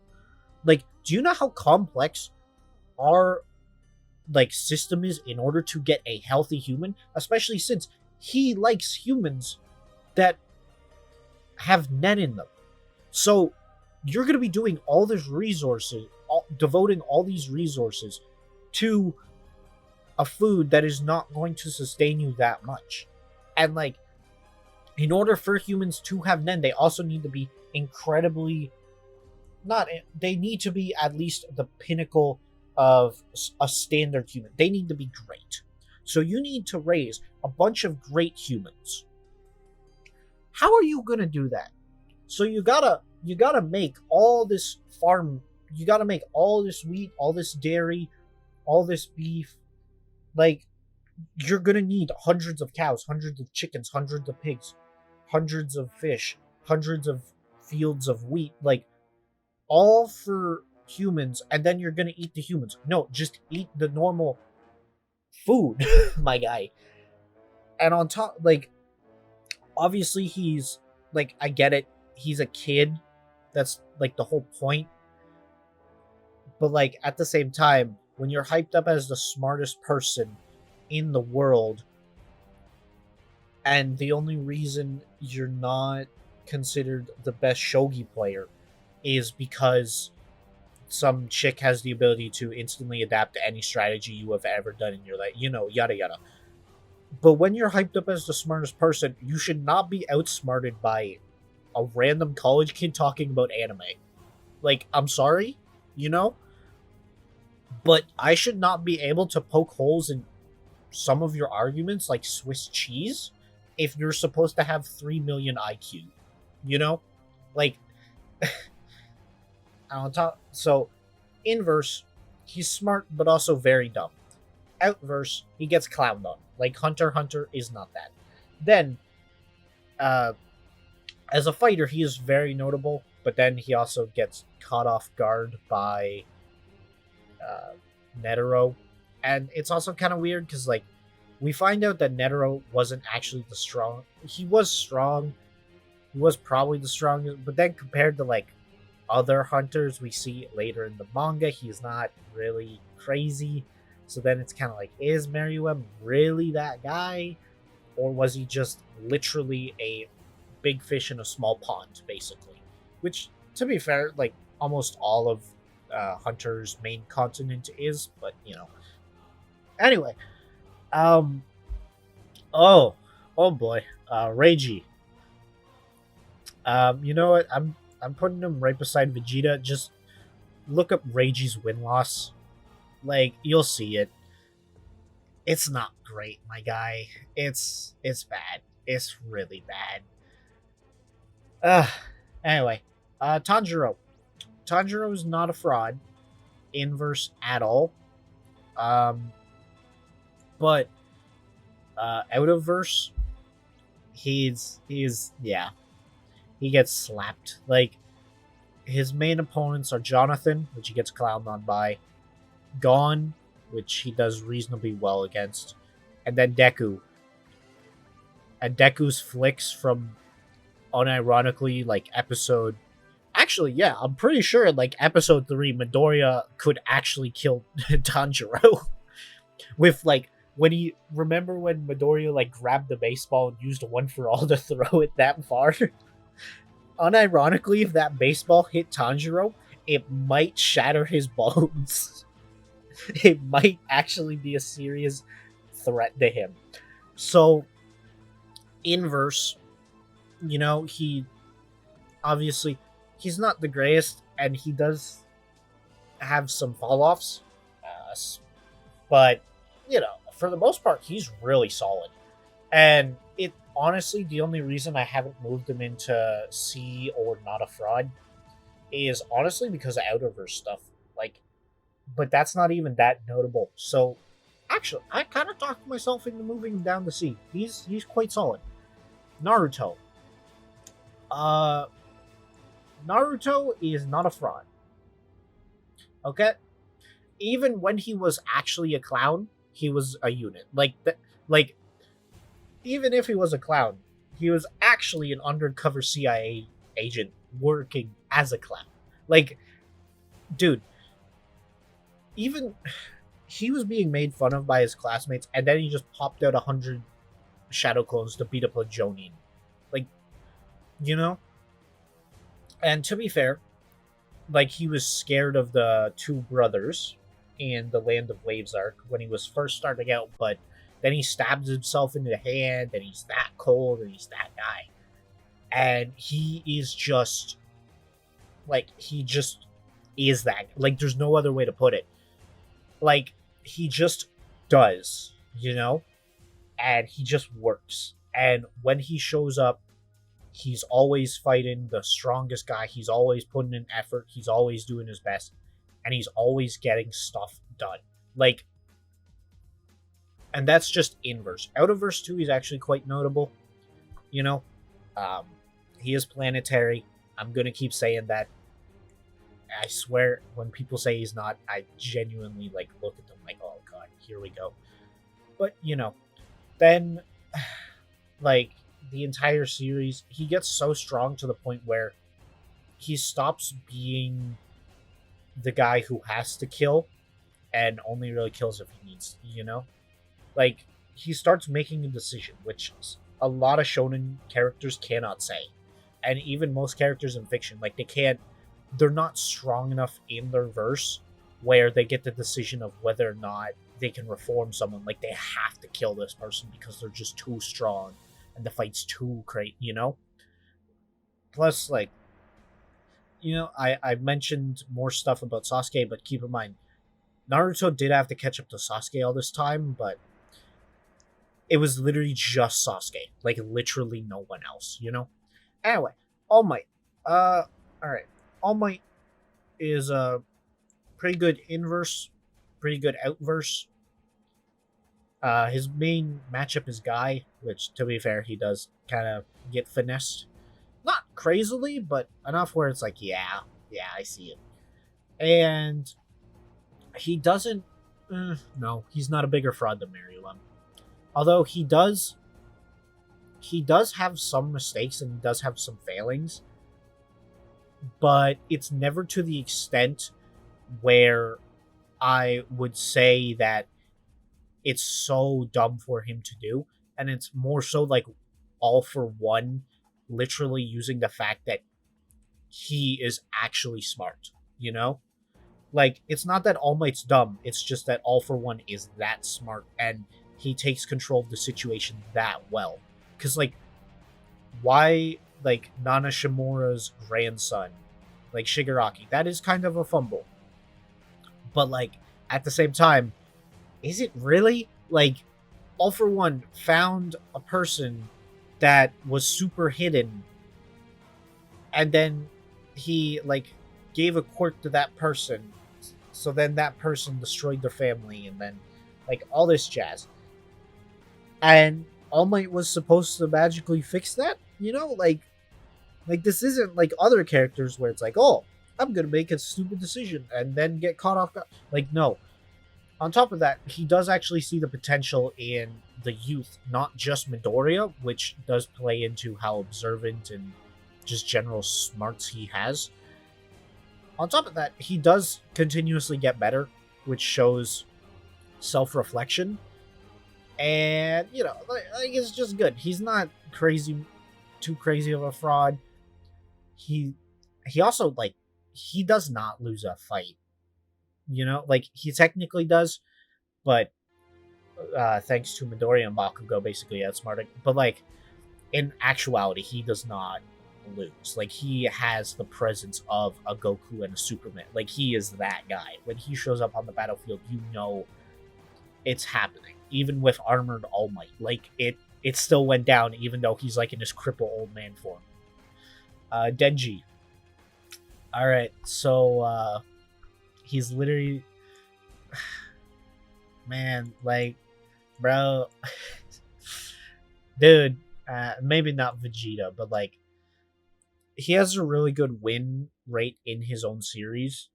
Like, do you know how complex our, like, system is in order to get a healthy human? Especially since he likes humans that have nen in them. So you're going to be doing all these resources, devoting all these resources to a food that is not going to sustain you that much. And, like, in order for humans to have nen, they also need to be incredibly they need to be at least the pinnacle of a standard human. They need to be great. So you need to raise a bunch of great humans. How are you gonna do that? So you gotta make all this farm. You gotta make all this wheat, all this dairy, all this beef. Like, you're gonna need hundreds of cows, hundreds of chickens, hundreds of pigs, hundreds of fish, hundreds of fields of wheat. Like, all for humans, and then you're gonna eat the humans. No, just eat the normal food, my guy. And on top, like, obviously he's, like, I get it, he's a kid. That's, like, the whole point. But, like, at the same time, when you're hyped up as the smartest person in the world, and the only reason you're not considered the best shogi player is because some chick has the ability to instantly adapt to any strategy you have ever done in your life, yada yada. But when you're hyped up as the smartest person, you should not be outsmarted by a random college kid talking about anime. Like, I'm sorry, you know? But I should not be able to poke holes in some of your arguments like Swiss cheese if you're supposed to have 3 million IQ, you know? Like, on top. So, inverse, he's smart but also very dumb. Outverse, he gets clowned on. Like, Hunter x Hunter is not that. Then, as a fighter, he is very notable, but then he also gets caught off guard by Netero. And it's also kind of weird because, like, we find out that Netero wasn't actually the strong. He was strong. He was probably the strongest, but then compared to, like, other hunters we see later in the manga, he's not really crazy. So then it's kind of like, is Meruem really that guy? Or was he just literally a big fish in a small pond, basically? Which, to be fair, like, almost all of Hunter's main continent is, but, Anyway, oh boy, Reiji. You know what? I'm putting him right beside Vegeta. Just look up Reiji's win-loss. Like, you'll see it. It's not great, my guy. It's bad. It's really bad. Anyway, Tanjiro. Tanjiro is not a fraud, inverse at all. But out of verse, he's yeah, he gets slapped. Like, his main opponents are Jonathan, which he gets clowned on by, Gon, which he does reasonably well against, and then Deku. And Deku's flicks from, unironically, like, episode... Actually, yeah, I'm pretty sure in, like, episode 3, Midoriya could actually kill Tanjiro. With, like, remember when Midoriya, like, grabbed the baseball and used a one for all to throw it that far? Unironically, if that baseball hit Tanjiro, it might shatter his bones. It might actually be a serious threat to him. So, inverse, he obviously, he's not the greatest, and he does have some fall-offs, but, for the most part, he's really solid. And it, honestly, the only reason I haven't moved him into C or not a fraud is honestly because of Outerverse stuff. Like, but that's not even that notable. So, actually, I kind of talked myself into moving him down to C. He's quite solid. Naruto. Naruto is not a fraud. Okay? Even when he was actually a clown, he was a unit. Like, even if he was a clown, he was actually an undercover CIA agent working as a clown. Like, dude, even he was being made fun of by his classmates, and then he just popped out 100 shadow clones to beat up a Jonin. Like, And to be fair, like, he was scared of the two brothers in the Land of Waves arc when he was first starting out, but then he stabs himself in the hand, and he's that cold, and he's that guy. And he is just, like, he just is that. Like, there's no other way to put it. Like, he just does, And he just works. And when he shows up, he's always fighting the strongest guy. He's always putting in effort. He's always doing his best. And he's always getting stuff done. Like, and that's just inverse. Out of verse 2, he's actually quite notable. He is planetary. I'm going to keep saying that. I swear, when people say he's not, I genuinely, like, look at them like, oh god, here we go. But, then, like, the entire series, he gets so strong to the point where he stops being the guy who has to kill, and only really kills if he needs, you know? Like, he starts making a decision, which a lot of shonen characters cannot say. And even most characters in fiction, like, they're not strong enough in their verse where they get the decision of whether or not they can reform someone. Like, they have to kill this person because they're just too strong and the fight's too great, you know? Plus, like, I mentioned more stuff about Sasuke, but keep in mind, Naruto did have to catch up to Sasuke all this time, but it was literally just Sasuke. Like, literally no one else, you know? Anyway, All Might. Alright. All Might is a pretty good inverse, pretty good outverse. His main matchup is Guy, which, to be fair, he does kind of get finessed. Not crazily, but enough where it's like, yeah, I see it. And he doesn't. No, he's not a bigger fraud than Marilam. Although he does have some mistakes and he does have some failings, but it's never to the extent where I would say that it's so dumb for him to do, and it's more so like All for One literally using the fact that he is actually smart, you know? Like, it's not that All Might's dumb, it's just that All for One is that smart and he takes control of the situation that well. Because, like, why, like, Nana Shimura's grandson, like Shigaraki, that is kind of a fumble. But, like, at the same time, is it really? Like, All for One found a person that was super hidden, and then he, like, gave a quirk to that person, so then that person destroyed their family, and then, like, all this jazz. And All Might was supposed to magically fix that, you know? Like this isn't like other characters where it's like, oh, I'm gonna make a stupid decision and then get caught off guard. Like, no. On top of that, he does actually see the potential in the youth, not just Midoriya, which does play into how observant and just general smarts he has. On top of that, he does continuously get better, which shows self-reflection. And, like it's just good. He's not too crazy of a fraud. He also, like, he does not lose a fight. Like, he technically does, but thanks to Midoriya and Bakugo basically outsmarting. But, like, in actuality, he does not lose. Like, he has the presence of a Goku and a Superman. Like, he is that guy. When he shows up on the battlefield, you know it's happening. Even with armored All Might. Like, it still went down, even though he's, like, in his cripple old man form. Denji. Alright, so, he's literally... Man, like, bro... Dude, maybe not Vegeta, but, like, he has a really good win rate in his own series.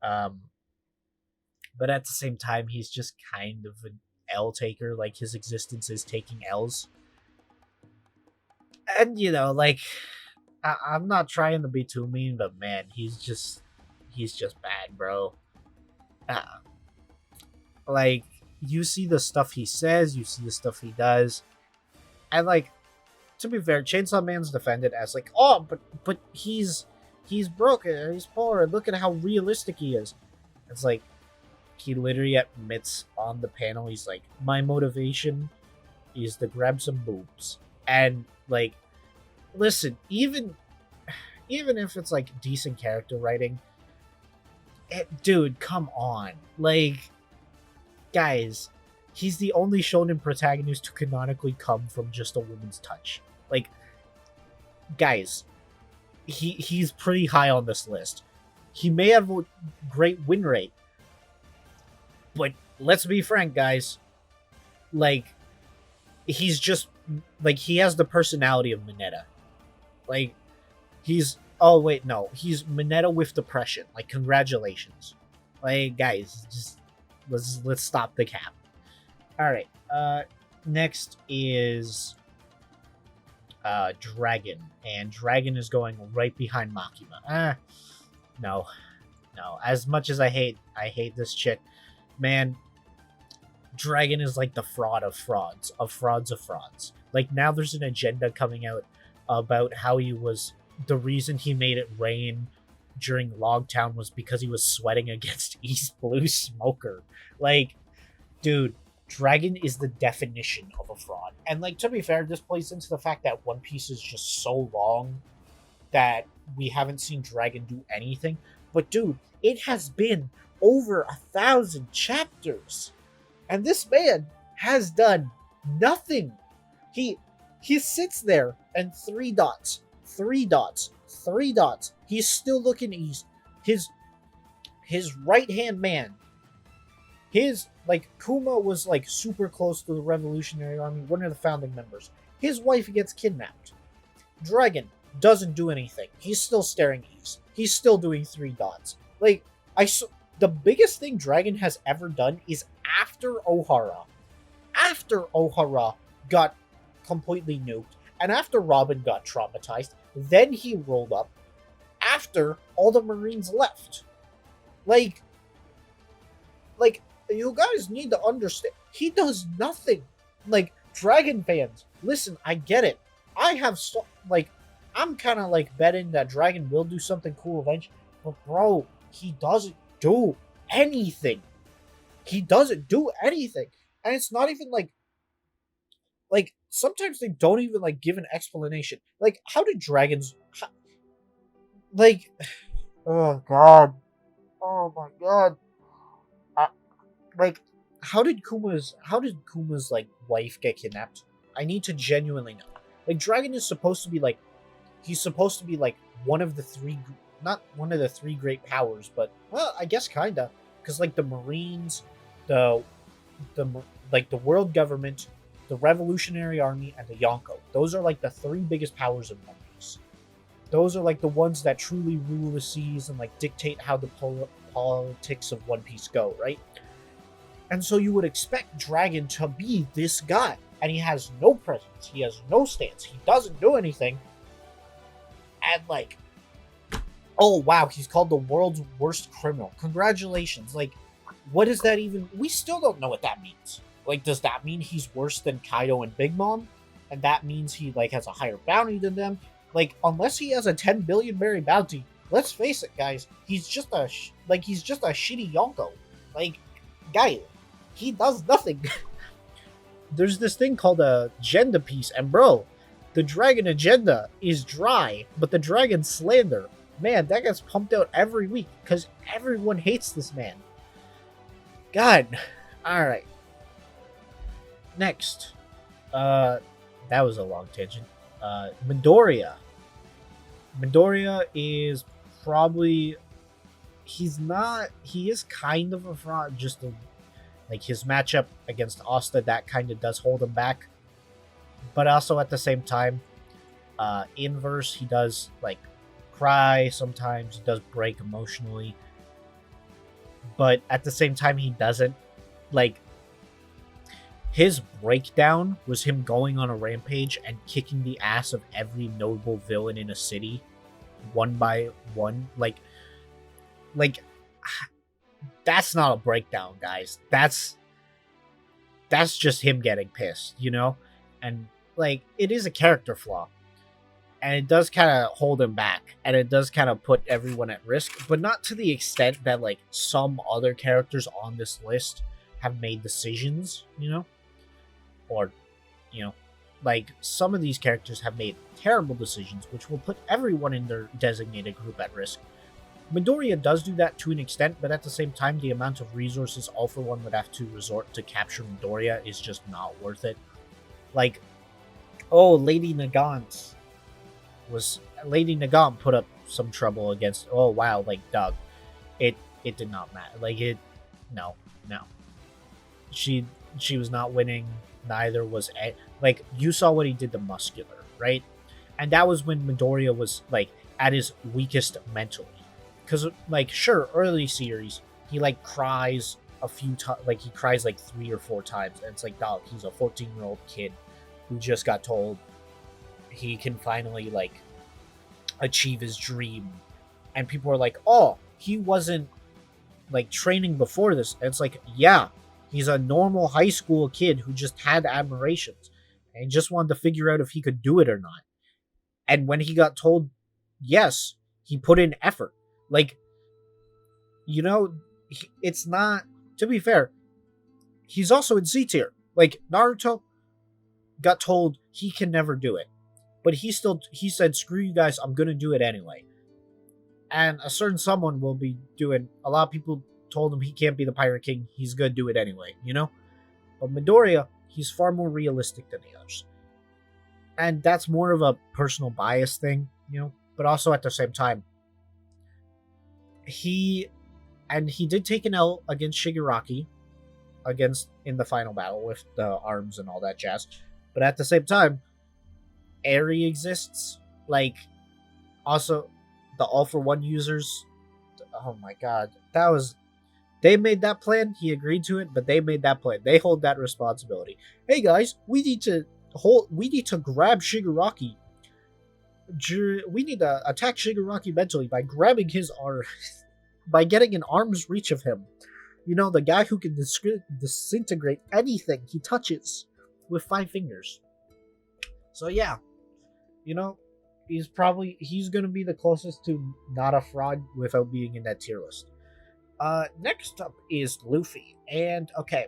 But at the same time, he's just kind of an L taker. Like, his existence is taking L's. And, like, I'm not trying to be too mean, but man, he's just bad, bro. Like, you see the stuff he says, you see the stuff he does, and, like, to be fair, Chainsaw Man's defended as like, oh, but he's broken, he's poor, and look at how realistic he is. It's like, he literally admits on the panel, he's like, my motivation is to grab some boobs. And, like, listen, even if it's, like, decent character writing, dude, come on. Like, guys, he's the only shonen protagonist who canonically come from just a woman's touch. Like, guys, he's pretty high on this list. He may have a great win rate, but let's be frank, guys. Like, he's just, like, he has the personality of Mineta. Like, he's Mineta with depression. Like, congratulations. Like, guys, just let's stop the cap. Alright, next is Dragon. And Dragon is going right behind Makima. No. As much as I hate this chick, Man, Dragon is like the fraud of frauds, of frauds of frauds. Like now there's an agenda coming out about how he was the reason he made it rain during Logtown was because he was sweating against East Blue Smoker. Like, dude, Dragon is the definition of a fraud. And like to be fair, this plays into the fact that One Piece is just so long that we haven't seen Dragon do anything. But dude, it has been over 1,000 chapters. And this man has done nothing. He he sits there and three dots, three dots, three dots. He's still looking east. His right hand man, his like Kuma was like super close to the Revolutionary Army, one of the founding members. His wife gets kidnapped. Dragon doesn't do anything. He's still staring east. He's still doing three dots. Like the biggest thing Dragon has ever done is after Ohara. After Ohara got completely nuked, and after Robin got traumatized, then he rolled up after all the Marines left. Like you guys need to understand, he does nothing. Like, Dragon fans, listen, I get it. I'm kind of like betting that Dragon will do something cool eventually, but bro, he doesn't do anything. He doesn't do anything. And it's not even like sometimes they don't even like give an explanation. Like, how did dragons like oh god. Oh my god. Like, how did Kuma's like wife get kidnapped? I need to genuinely know. Like, Dragon is supposed to be like, he's supposed to be like one of the three, not one of the three great powers, but well, I guess kinda, because like the Marines, the world government, the Revolutionary Army, and the Yonko. Those are like the three biggest powers in One Piece. Those are like the ones that truly rule the seas and like dictate how the politics of One Piece go, right? And so you would expect Dragon to be this guy. And he has no presence. He has no stance. He doesn't do anything. And like, oh wow, he's called the world's worst criminal. Congratulations. Like, what does that even... We still don't know what that means. Like, does that mean he's worse than Kaido and Big Mom? And that means he like has a higher bounty than them? Like, unless he has a 10 billion berry bounty, let's face it, guys, he's just a shitty Yonko. Like, guy, he does nothing. There's this thing called a agenda piece, and bro, the Dragon agenda is dry, but the Dragon slander, man, that gets pumped out every week because everyone hates this man. God. Alright. Next. That was a long tangent. Midoriya. Midoriya is probably... he is kind of a fraud, just like his matchup against Asta, that kind of does hold him back. But also at the same time, inverse, he does like cry sometimes, he does break emotionally. But at the same time, he doesn't. Like, his breakdown was him going on a rampage and kicking the ass of every notable villain in a city, one by one. Like, that's not a breakdown, guys. That's just him getting pissed, you know? And, like, it is a character flaw. And it does kind of hold him back. And it does kind of put everyone at risk. But not to the extent that, like, some other characters on this list have made decisions, you know? Or, you know, like, some of these characters have made terrible decisions, which will put everyone in their designated group at risk. Midoriya does do that to an extent, but at the same time, the amount of resources All For One would have to resort to capture Midoriya is just not worth it. Like, oh, Lady Nagant put up some trouble against, oh wow, like, Doug. It did not matter. Like, no. She was not winning, neither was, like, you saw what he did to Muscular, right? And that was when Midoriya was, like, at his weakest mentally. Because, like, sure, early series, he, like, cries a few times, like, he cries, like, 3 or 4 times, and it's like, dog, he's a 14-year-old kid who just got told he can finally, like, achieve his dream. And people are like, oh, he wasn't like training before this. And it's like, yeah, he's a normal high school kid who just had admirations and just wanted to figure out if he could do it or not. And when he got told yes, he put in effort. Like, you know, it's not, to be fair, he's also in C tier. Like, Naruto got told he can never do it. But he said, screw you guys, I'm going to do it anyway. And a certain someone will be doing, a lot of people told him he can't be the Pirate King, he's going to do it anyway, you know? But Midoriya, he's far more realistic than the others. And that's more of a personal bias thing, you know? But also at the same time, he did take an L against Shigaraki, in the final battle with the arms and all that jazz. But at the same time, Eri exists. Like, also, the All for One users. Oh my god. They made that plan. He agreed to it, but they made that plan. They hold that responsibility. Hey guys, we need to grab Shigaraki. We need to attack Shigaraki mentally by grabbing his arm, by getting an arm's reach of him. You know, the guy who can disintegrate anything he touches with 5 fingers. So yeah, you know, he's going to be the closest to not a fraud without being in that tier list. Next up is Luffy. And okay,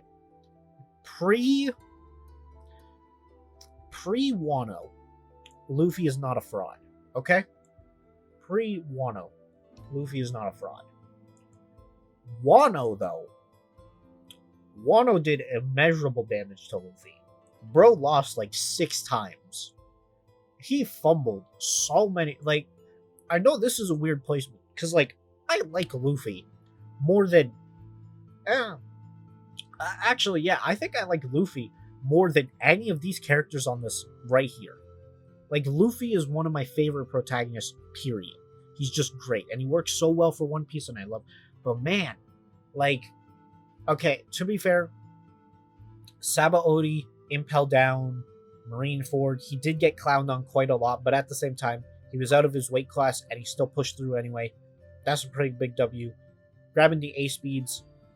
pre-Wano, Luffy is not a fraud. Okay? Pre-Wano, Luffy is not a fraud. Wano, though. Wano did immeasurable damage to Luffy. Bro lost like 6 times. He fumbled so many. Like, I know this is a weird placement, because, like, I like Luffy more than... actually, yeah, I think I like Luffy more than any of these characters on this right here. Like, Luffy is one of my favorite protagonists, period. He's just great, and he works so well for One Piece, and I love... But man, like... Okay, to be fair, Sabaody, Impel Down, Marineford, he did get clowned on quite a lot, but at the same time, he was out of his weight class, and he still pushed through anyway. That's a pretty big W. Grabbing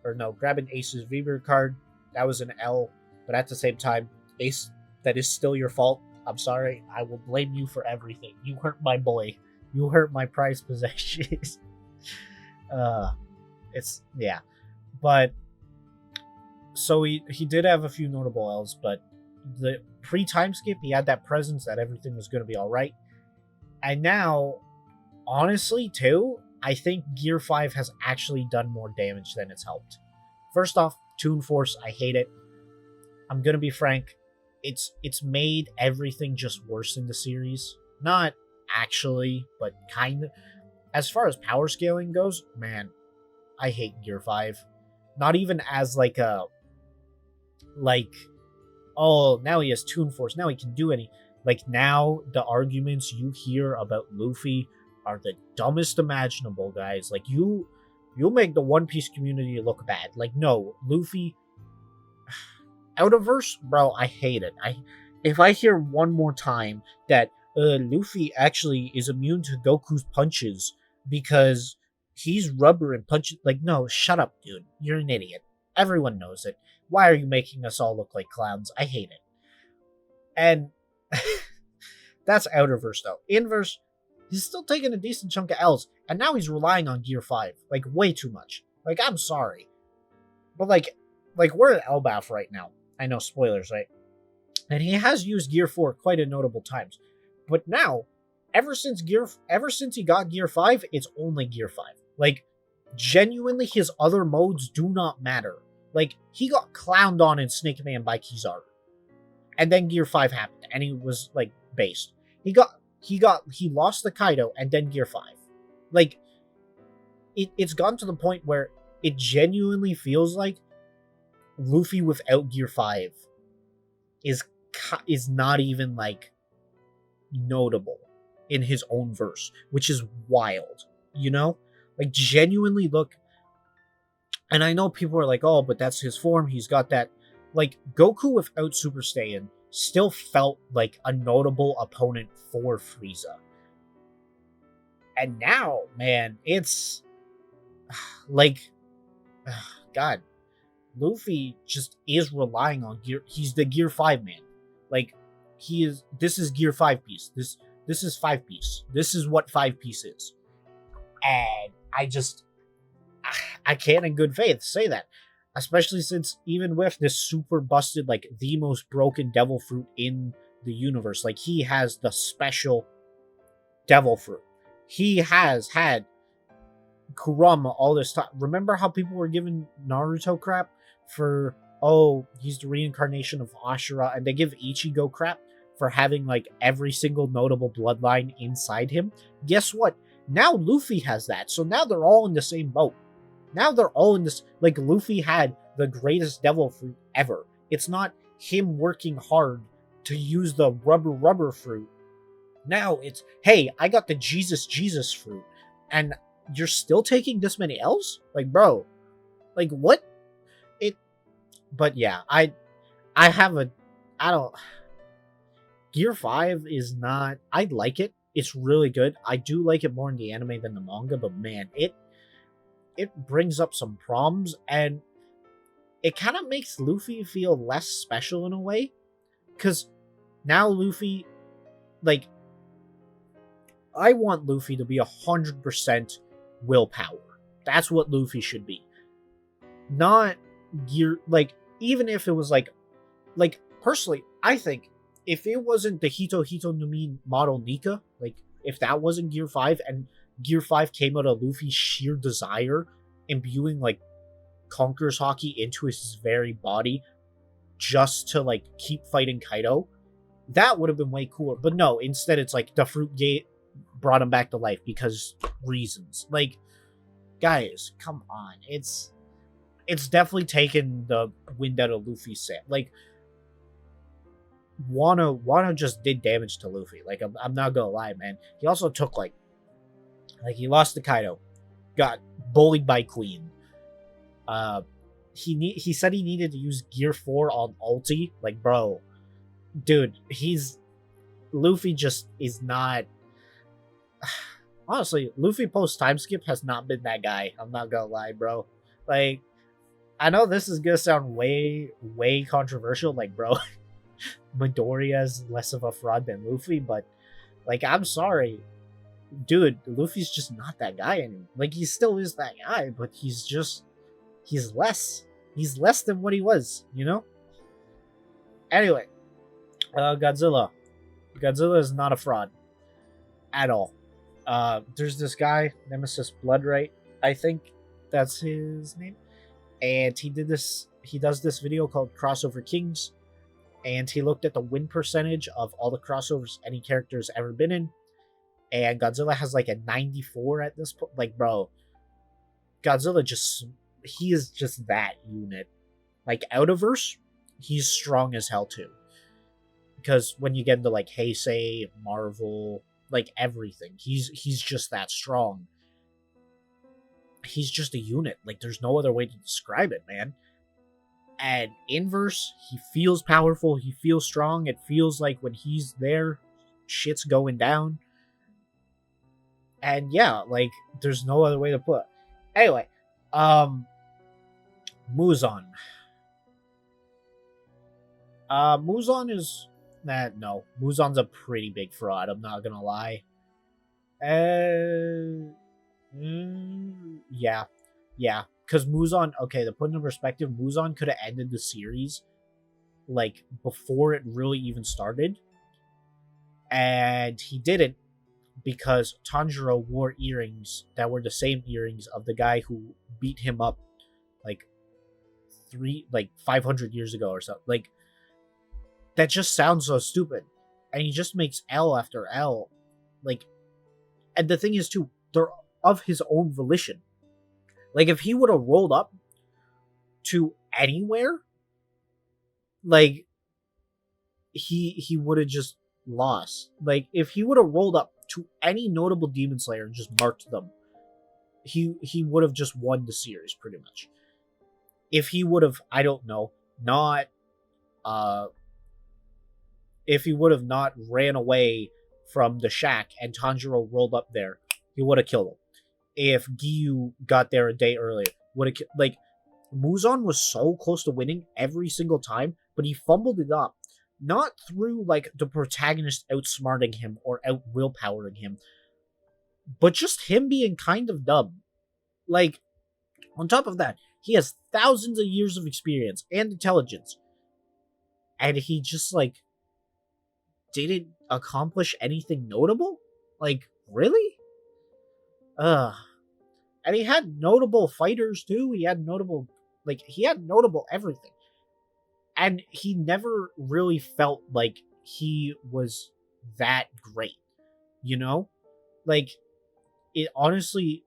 grabbing Ace's V-Bird card, that was an L, but at the same time, Ace, that is still your fault. I'm sorry, I will blame you for everything. You hurt my boy. You hurt my prized possessions. Yeah. But, so he did have a few notable L's, but the pre-time skip, he had that presence that everything was going to be alright. And now, honestly, too, I think Gear 5 has actually done more damage than it's helped. First off, Toon Force, I hate it. I'm going to be frank, it's made everything just worse in the series. Not actually, but kind of. As far as power scaling goes, man, I hate Gear 5. Not even as oh, now he has Toon Force, now he can do any. Like, now the arguments you hear about Luffy are the dumbest imaginable, guys. Like, you'll make the One Piece community look bad. Like, no, Luffy... Outerverse? Bro, I hate it. If I hear one more time that Luffy actually is immune to Goku's punches because he's rubber and punches... Like, no, shut up, dude. You're an idiot. Everyone knows it. Why are you making us all look like clowns? I hate it. And that's Outerverse, though. Inverse, he's still taking a decent chunk of L's, and now he's relying on Gear 5. Like, way too much. Like, I'm sorry. But, like we're at Elbaf right now. I know, spoilers, right? And he has used Gear 4 quite a notable times. But now, ever since he got Gear 5, it's only Gear 5. Like, genuinely, his other modes do not matter. Like, he got clowned on in Snake Man by Kizaru. And then Gear 5 happened, and he was, like, based. He lost the Kaido, and then Gear 5. Like, it's gotten to the point where it genuinely feels like Luffy without Gear 5 is not even, like, notable in his own verse, which is wild, you know? Like, genuinely look, and I know people are like, oh, but that's his form, he's got that. Like, Goku without Super Saiyan still felt like a notable opponent for Frieza. And now, man, it's like, God, Luffy just is relying on gear. He's the Gear 5 man. Like, he is. This is Gear 5 piece. This is 5 piece. This is what 5 piece is. And I can't in good faith say that. Especially since even with this super busted, like the most broken devil fruit in the universe, like he has the special devil fruit. He has had Kurama all this time. Remember how people were giving Naruto crap for, oh, he's the reincarnation of Ashura, and they give Ichigo crap for having like every single notable bloodline inside him? Guess what? Now Luffy has that, so now they're all in the same boat. Now they're all in this, like, Luffy had the greatest devil fruit ever. It's not him working hard to use the rubber fruit. Now it's, hey, I got the Jesus fruit, and you're still taking this many L's? Like, bro, like, what? It, but yeah, I don't, Gear 5 is not, I like it. It's really good. I do like it more in the anime than the manga, but man, it brings up some problems, and it kind of makes Luffy feel less special in a way, because now Luffy, like, I want Luffy to be 100% willpower. That's what Luffy should be. Not gear, like, even if it was like, personally, I think if it wasn't the Hito no Mi model Nika, like, if that wasn't Gear 5 and Gear 5 came out of Luffy's sheer desire, imbuing, like, Conqueror's Haki into his very body just to, like, keep fighting Kaido, that would have been way cooler. But no, instead it's like the fruit gate brought him back to life because reasons. Like, guys, come on. It's definitely taken the wind out of Luffy's sail. Like, Wano just did damage to Luffy. Like, I'm not gonna lie, man. He also took, like, he lost to Kaido, got bullied by Queen. He said he needed to use Gear 4 on ulti. Like, bro, dude, Luffy just is not. Honestly, Luffy post time skip has not been that guy. I'm not gonna lie, bro. Like, I know this is gonna sound way controversial. Like, bro, Midoriya is less of a fraud than Luffy, but, like, I'm sorry, dude, Luffy's just not that guy anymore. Like, he still is that guy, but he's less than what he was, you know? Anyway, Godzilla is not a fraud at all. There's this guy, Nemesis Bloodright, I think that's his name, and he does this video called Crossover Kings, and he looked at the win percentage of all the crossovers any character's ever been in, and Godzilla has like a 94 at this point. Like, bro, Godzilla he is just that unit. Like, Outerverse, he's strong as hell too. Because when you get into, like, Heisei, Marvel, like, everything, he's just that strong. He's just a unit. Like, there's no other way to describe it, man. And Inverse, he feels powerful, he feels strong. It feels like when he's there, shit's going down. And yeah, like, there's no other way to put it. Anyway, Muzan. Muzan is... no. Muzan's a pretty big fraud, I'm not gonna lie. Yeah. Because Muzan, okay, to put into perspective, Muzan could have ended the series, like, before it really even started. And he didn't, because Tanjiro wore earrings that were the same earrings of the guy who beat him up, like, 500 years ago or something. Like, that just sounds so stupid. And he just makes L after L. Like, and the thing is, too, they're of his own volition. Like, if he would have rolled up to anywhere, like, he would have just lost. Like, if he would have rolled up to any notable Demon Slayer and just marked them, he would have just won the series, pretty much. If he would have, I don't know, if he would have not ran away from the shack and Tanjiro rolled up there, he would have killed him. If Giyu got there a day earlier, would have, like, Muzan was so close to winning every single time, but he fumbled it up. Not through like the protagonist outsmarting him or out willpowering him, but just him being kind of dumb. Like, on top of that, he has thousands of years of experience and intelligence. And he just like didn't accomplish anything notable? Like, really? Ugh. And he had notable fighters too. He had notable everything. And he never really felt like he was that great. You know? Like, it honestly,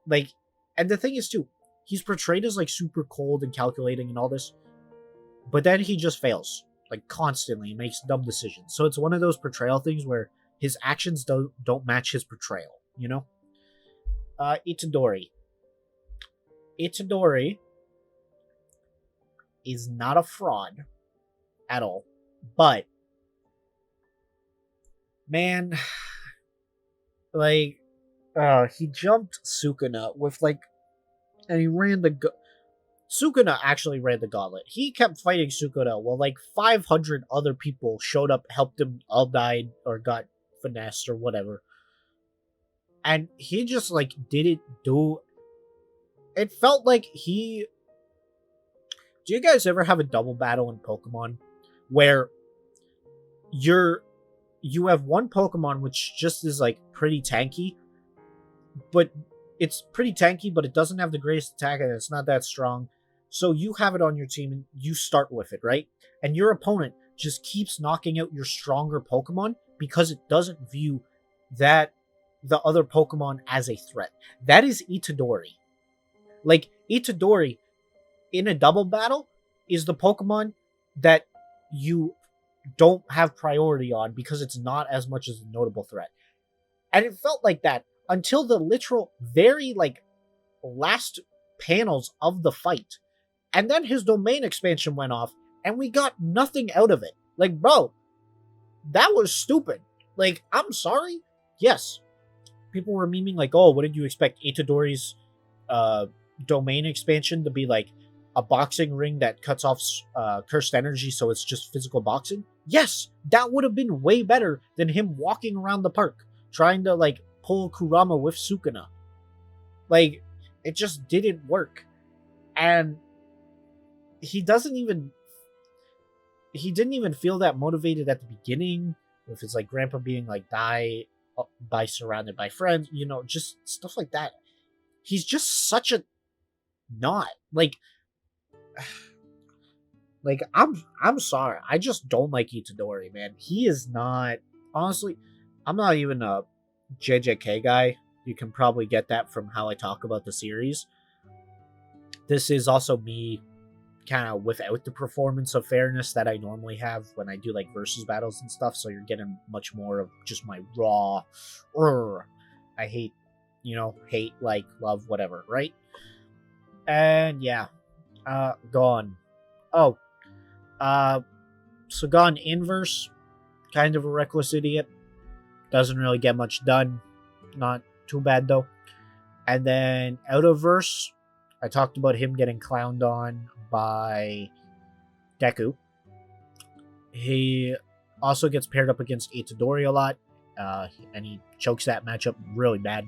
like, and the thing is too, he's portrayed as like super cold and calculating and all this, but then he just fails like constantly, makes dumb decisions. So it's one of those portrayal things where his actions don't match his portrayal, you know. Itadori is not a fraud at all, but man, like, he jumped Sukuna with like, and he ran Sukuna actually ran the gauntlet. He kept fighting Sukuna while like 500 other people showed up, helped him, all died or got finessed or whatever. And he just like didn't do. It felt like he. Do you guys ever have a double battle in Pokemon where you have one Pokemon which just is like pretty tanky, but it's pretty tanky, but it doesn't have the greatest attack and it's not that strong. So you have it on your team and you start with it, right? And your opponent just keeps knocking out your stronger Pokemon because it doesn't view that the other Pokemon as a threat. That is Itadori. Like, Itadori in a double battle is the Pokemon that you don't have priority on because it's not as much as a notable threat. And it felt like that until the literal very like last panels of the fight. And then his domain expansion went off and we got nothing out of it. Like, bro, that was stupid. Like, I'm sorry. Yes. People were memeing like, oh, what did you expect Itadori's domain expansion to be like a boxing ring that cuts off cursed energy so it's just physical boxing? Yes, that would have been way better than him walking around the park trying to like pull Kurama with Sukuna. Like, it just didn't work. And he didn't even feel that motivated at the beginning with his like grandpa being like die by surrounded by friends, you know, just stuff like that. He's just such a not like I'm sorry. I just don't like Itadori, man. He is not, honestly, I'm not even a JJK guy. You can probably get that from how I talk about the series. This is also me kind of without the performance of fairness that I normally have when I do like versus battles and stuff, so you're getting much more of just my raw I hate, like, love, whatever, right? And yeah, Gon. So Gon inverse, kind of a reckless idiot, doesn't really get much done, not too bad though. And then out of verse, I talked about him getting clowned on by Deku. He also gets paired up against Itadori a lot, and he chokes that matchup really bad.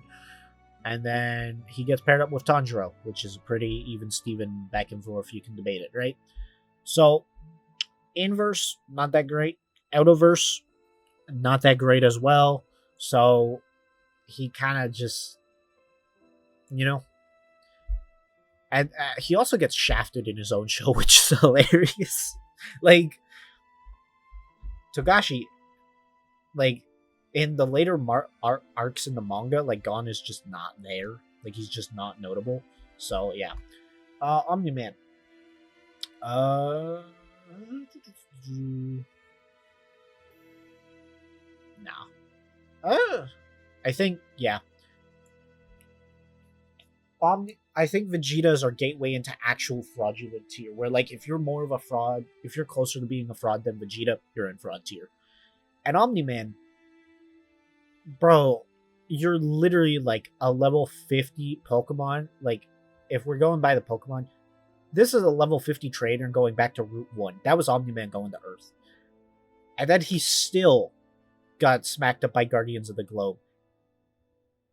And then he gets paired up with Tanjiro, which is a pretty even Steven back and forth. You can debate it, right? So, inverse, not that great. Out of verse, not that great as well. So, he kind of just, And he also gets shafted in his own show, which is hilarious. Like, Togashi, like, in the later arcs in the manga, like, Gon is just not there. Like, he's just not notable. So, yeah. Omni-Man. No. I think, yeah. I think Vegeta is our gateway into actual fraudulent tier, where, like, if you're more of a fraud, if you're closer to being a fraud than Vegeta, you're in fraud tier. And Omni-Man, bro, you're literally, like, a level 50 Pokemon, like, if we're going by the Pokemon, this is a level 50 trainer going back to Route 1. That was Omni-Man going to Earth. And then he still got smacked up by Guardians of the Globe.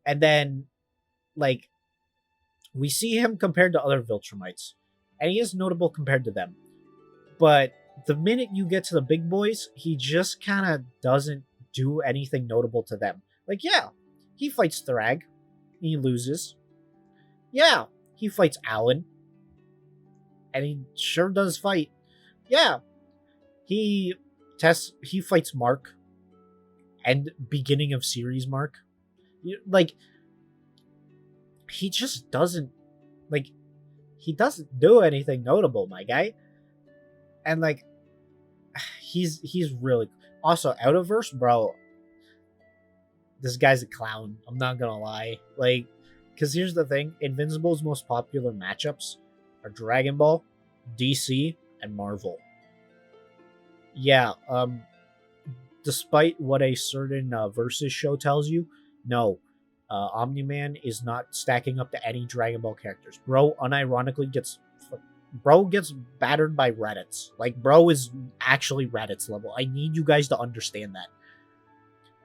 And then, like, we see him compared to other Viltrumites. And he is notable compared to them. But the minute you get to the big boys, he just kind of doesn't do anything notable to them. Like, yeah, he fights Thrag. He loses. Yeah, he fights Alan. And he sure does fight. Yeah, he fights Mark. And beginning of series Mark. Like, he just doesn't, like, he doesn't do anything notable, my guy. And, like, he's really, also, Outerverse, bro, this guy's a clown, I'm not gonna lie. Like, because here's the thing, Invincible's most popular matchups are Dragon Ball, DC, and Marvel. Yeah, despite what a certain Versus show tells you, no, Omni-Man is not stacking up to any Dragon Ball characters. Bro unironically gets battered by Raditz. Like, bro is actually Raditz level. I need you guys to understand that.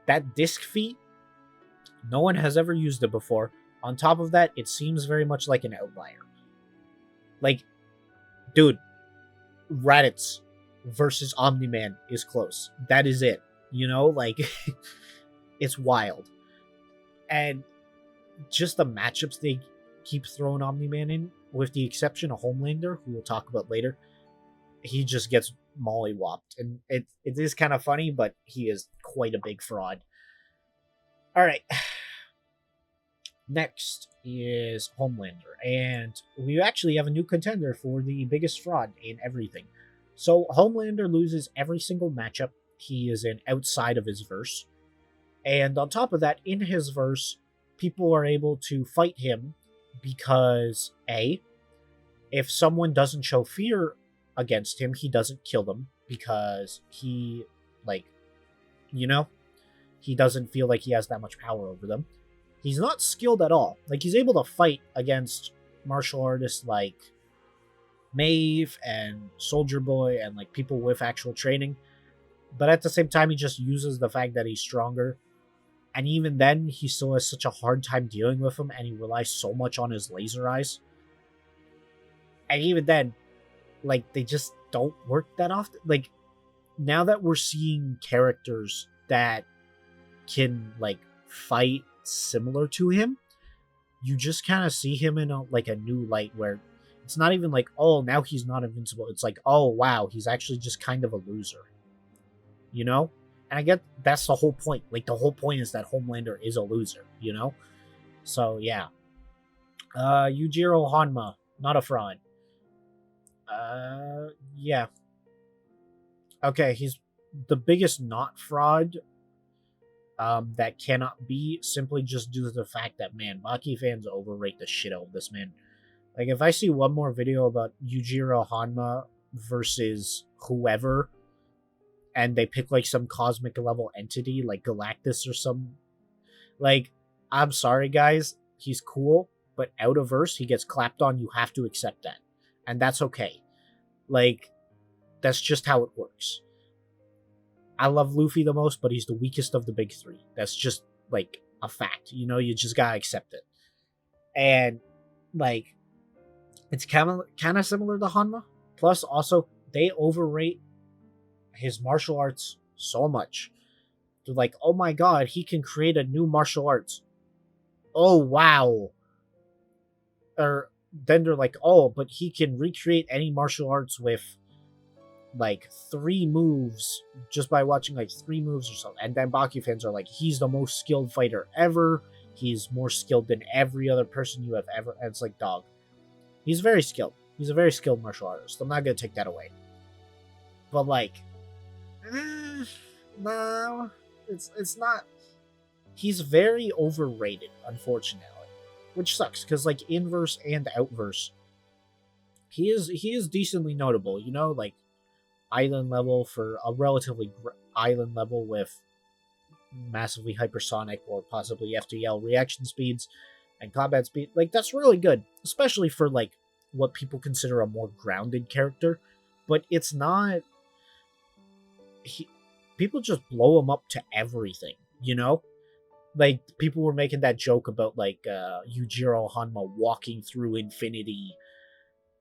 That disc feat, no one has ever used it before. On top of that, it seems very much like an outlier. Like, dude, Raditz versus Omni-Man is close. That is it. You know, like, it's wild. And just the matchups they keep throwing Omni-Man in, with the exception of Homelander, who we'll talk about later, he just gets mollywopped. And it is kind of funny, but he is quite a big fraud. Alright. Next is Homelander. And we actually have a new contender for the biggest fraud in everything. So Homelander loses every single matchup he is in outside of his verse. And on top of that, in his verse, people are able to fight him because, A, if someone doesn't show fear against him, he doesn't kill them because he, like, you know, he doesn't feel like he has that much power over them. He's not skilled at all. Like, he's able to fight against martial artists like Maeve and Soldier Boy and, like, people with actual training. But at the same time, he just uses the fact that he's stronger. And even then, he still has such a hard time dealing with him, and he relies so much on his laser eyes. And even then, like, they just don't work that often. Like, now that we're seeing characters that can, like, fight similar to him, you just kind of see him in a new light where it's not even like, oh, now he's not invincible. It's like, oh, wow, he's actually just kind of a loser. You know? And I get that's the whole point. Like, the whole point is that Homelander is a loser, you know? So, yeah. Yujiro Hanma, not a fraud. Yeah. Okay, he's the biggest not fraud that cannot be, simply just due to the fact that, man, Baki fans overrate the shit out of this man. Like, if I see one more video about Yujiro Hanma versus whoever, and they pick, like, some cosmic level entity, like Galactus or some... Like, I'm sorry, guys. He's cool, but out of verse, he gets clapped on. You have to accept that. And that's okay. Like, that's just how it works. I love Luffy the most, but he's the weakest of the big three. That's just, like, a fact. You know, you just gotta accept it. And, like, it's kind of similar to Hanma. Plus, also, they overrate his martial arts so much. They're like, oh my god, he can create a new martial arts. Oh, wow. Or then they're like, oh, but he can recreate any martial arts with, like, 3 moves just by watching, like, 3 moves or something. And then Baki fans are like, he's the most skilled fighter ever. He's more skilled than every other person you have ever. And it's like, dog. He's very skilled. He's a very skilled martial artist. I'm not going to take that away. But, like, no, it's not. He's very overrated, unfortunately, which sucks because, like, inverse and outverse, he is decently notable. You know, like, island level for a relatively island level with massively hypersonic or possibly FTL reaction speeds, and combat speed. Like, that's really good, especially for like what people consider a more grounded character. But it's not. People just blow him up to everything, you know. Like, people were making that joke about like Yujiro Hanma walking through infinity,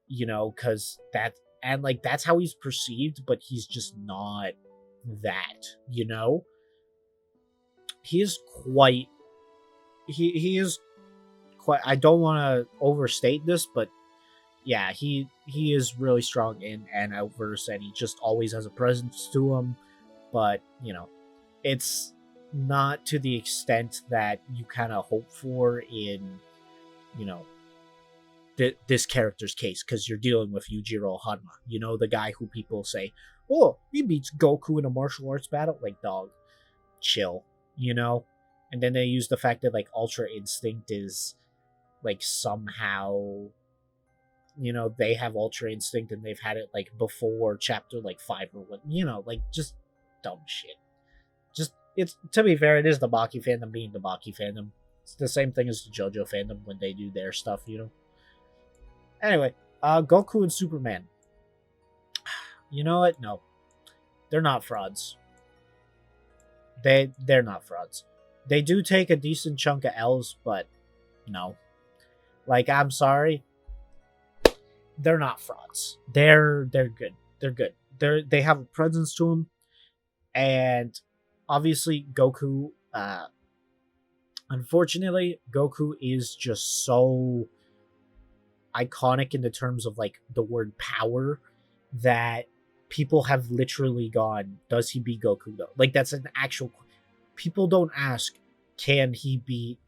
you know, because that, and like that's how he's perceived, but he's just not that, you know. He is quite. He is quite. I don't want to overstate this, but yeah, he is really strong in and outverse, and he just always has a presence to him. But you know, it's not to the extent that you kind of hope for in, you know, this character's case, because you're dealing with Yujiro Hanma, you know, the guy who people say, oh, he beats Goku in a martial arts battle. Like, dog, chill, you know. And then they use the fact that like Ultra Instinct is like somehow, you know, they have Ultra Instinct and they've had it like before chapter like 5 or what, you know, like just dumb shit. Just, it's, to be fair, it is the Baki fandom being the Baki fandom. It's the same thing as the JoJo fandom when they do their stuff, you know. Anyway, Goku and Superman. You know what? No, they're not frauds. They're not frauds. They do take a decent chunk of L's, but no. Like, I'm sorry, they're not frauds. They're good. They're good. They have a presence to them, and obviously Goku. Unfortunately, Goku is just so iconic in the terms of like the word power that people have literally gone, does he beat Goku though? Like, that's an actual. People don't ask, can he beat.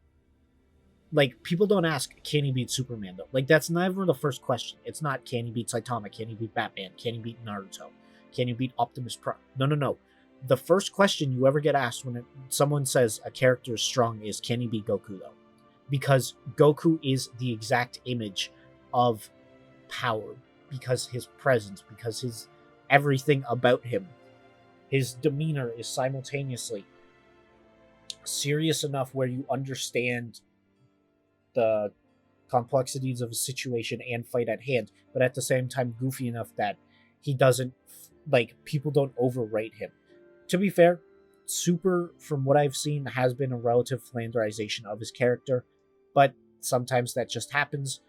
Like, people don't ask, can he beat Superman though? Like, that's never the first question. It's not, can he beat Saitama? Can he beat Batman? Can he beat Naruto? Can he beat Optimus Prime? No. The first question you ever get asked when someone says a character is strong is, can he beat Goku though? Because Goku is the exact image of power, because his presence, because his everything about him, his demeanor is simultaneously serious enough where you understand the complexities of a situation and fight at hand, but at the same time goofy enough that he doesn't, like, people don't overrate him. To be fair, Super, from what I've seen, has been a relative flanderization of his character, but sometimes that just happens.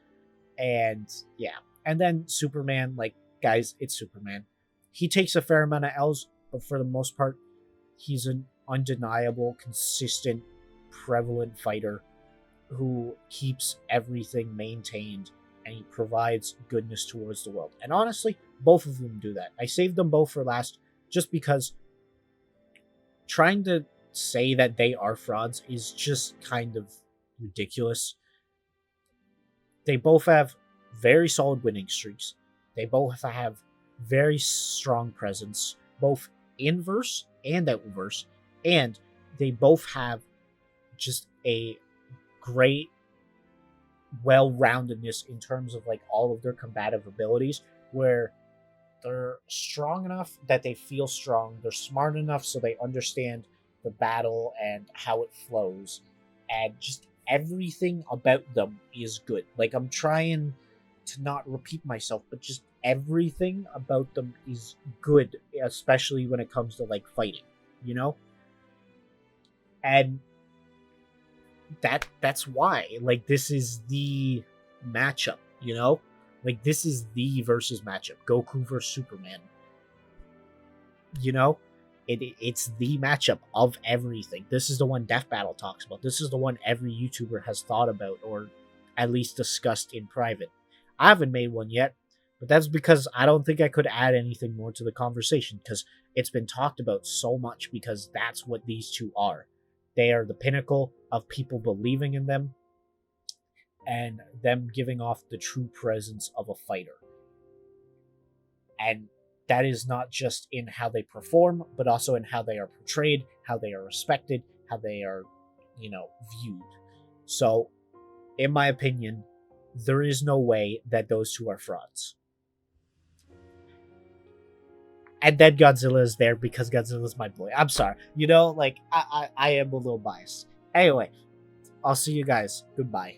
And yeah, and then Superman, like, guys, it's Superman. He takes a fair amount of L's, but for the most part, he's an undeniable, consistent, prevalent fighter who keeps everything maintained, and he provides goodness towards the world. And honestly, both of them do that. I saved them both for last just because trying to say that they are frauds is just kind of ridiculous. They both have very solid winning streaks. They both have very strong presence, both inverse and outverse, and they both have just a great well-roundedness in terms of like all of their combative abilities, where they're strong enough that they feel strong, they're smart enough so they understand the battle and how it flows, and just everything about them is good. Like, I'm trying to not repeat myself, but just everything about them is good, especially when it comes to like fighting, you know? And that's why, like, this is the matchup, you know? Like, this is the versus matchup. Goku versus Superman. You know? It's the matchup of everything. This is the one Death Battle talks about. This is the one every YouTuber has thought about, or at least discussed in private. I haven't made one yet, but that's because I don't think I could add anything more to the conversation, because it's been talked about so much, because that's what these two are. They are the pinnacle of people believing in them, and them giving off the true presence of a fighter. And that is not just in how they perform, but also in how they are portrayed, how they are respected, how they are, you know, viewed. So, in my opinion, there is no way that those two are frauds. And then Godzilla is there because Godzilla's my boy. I'm sorry. You know, like, I am a little biased. Anyway, I'll see you guys. Goodbye.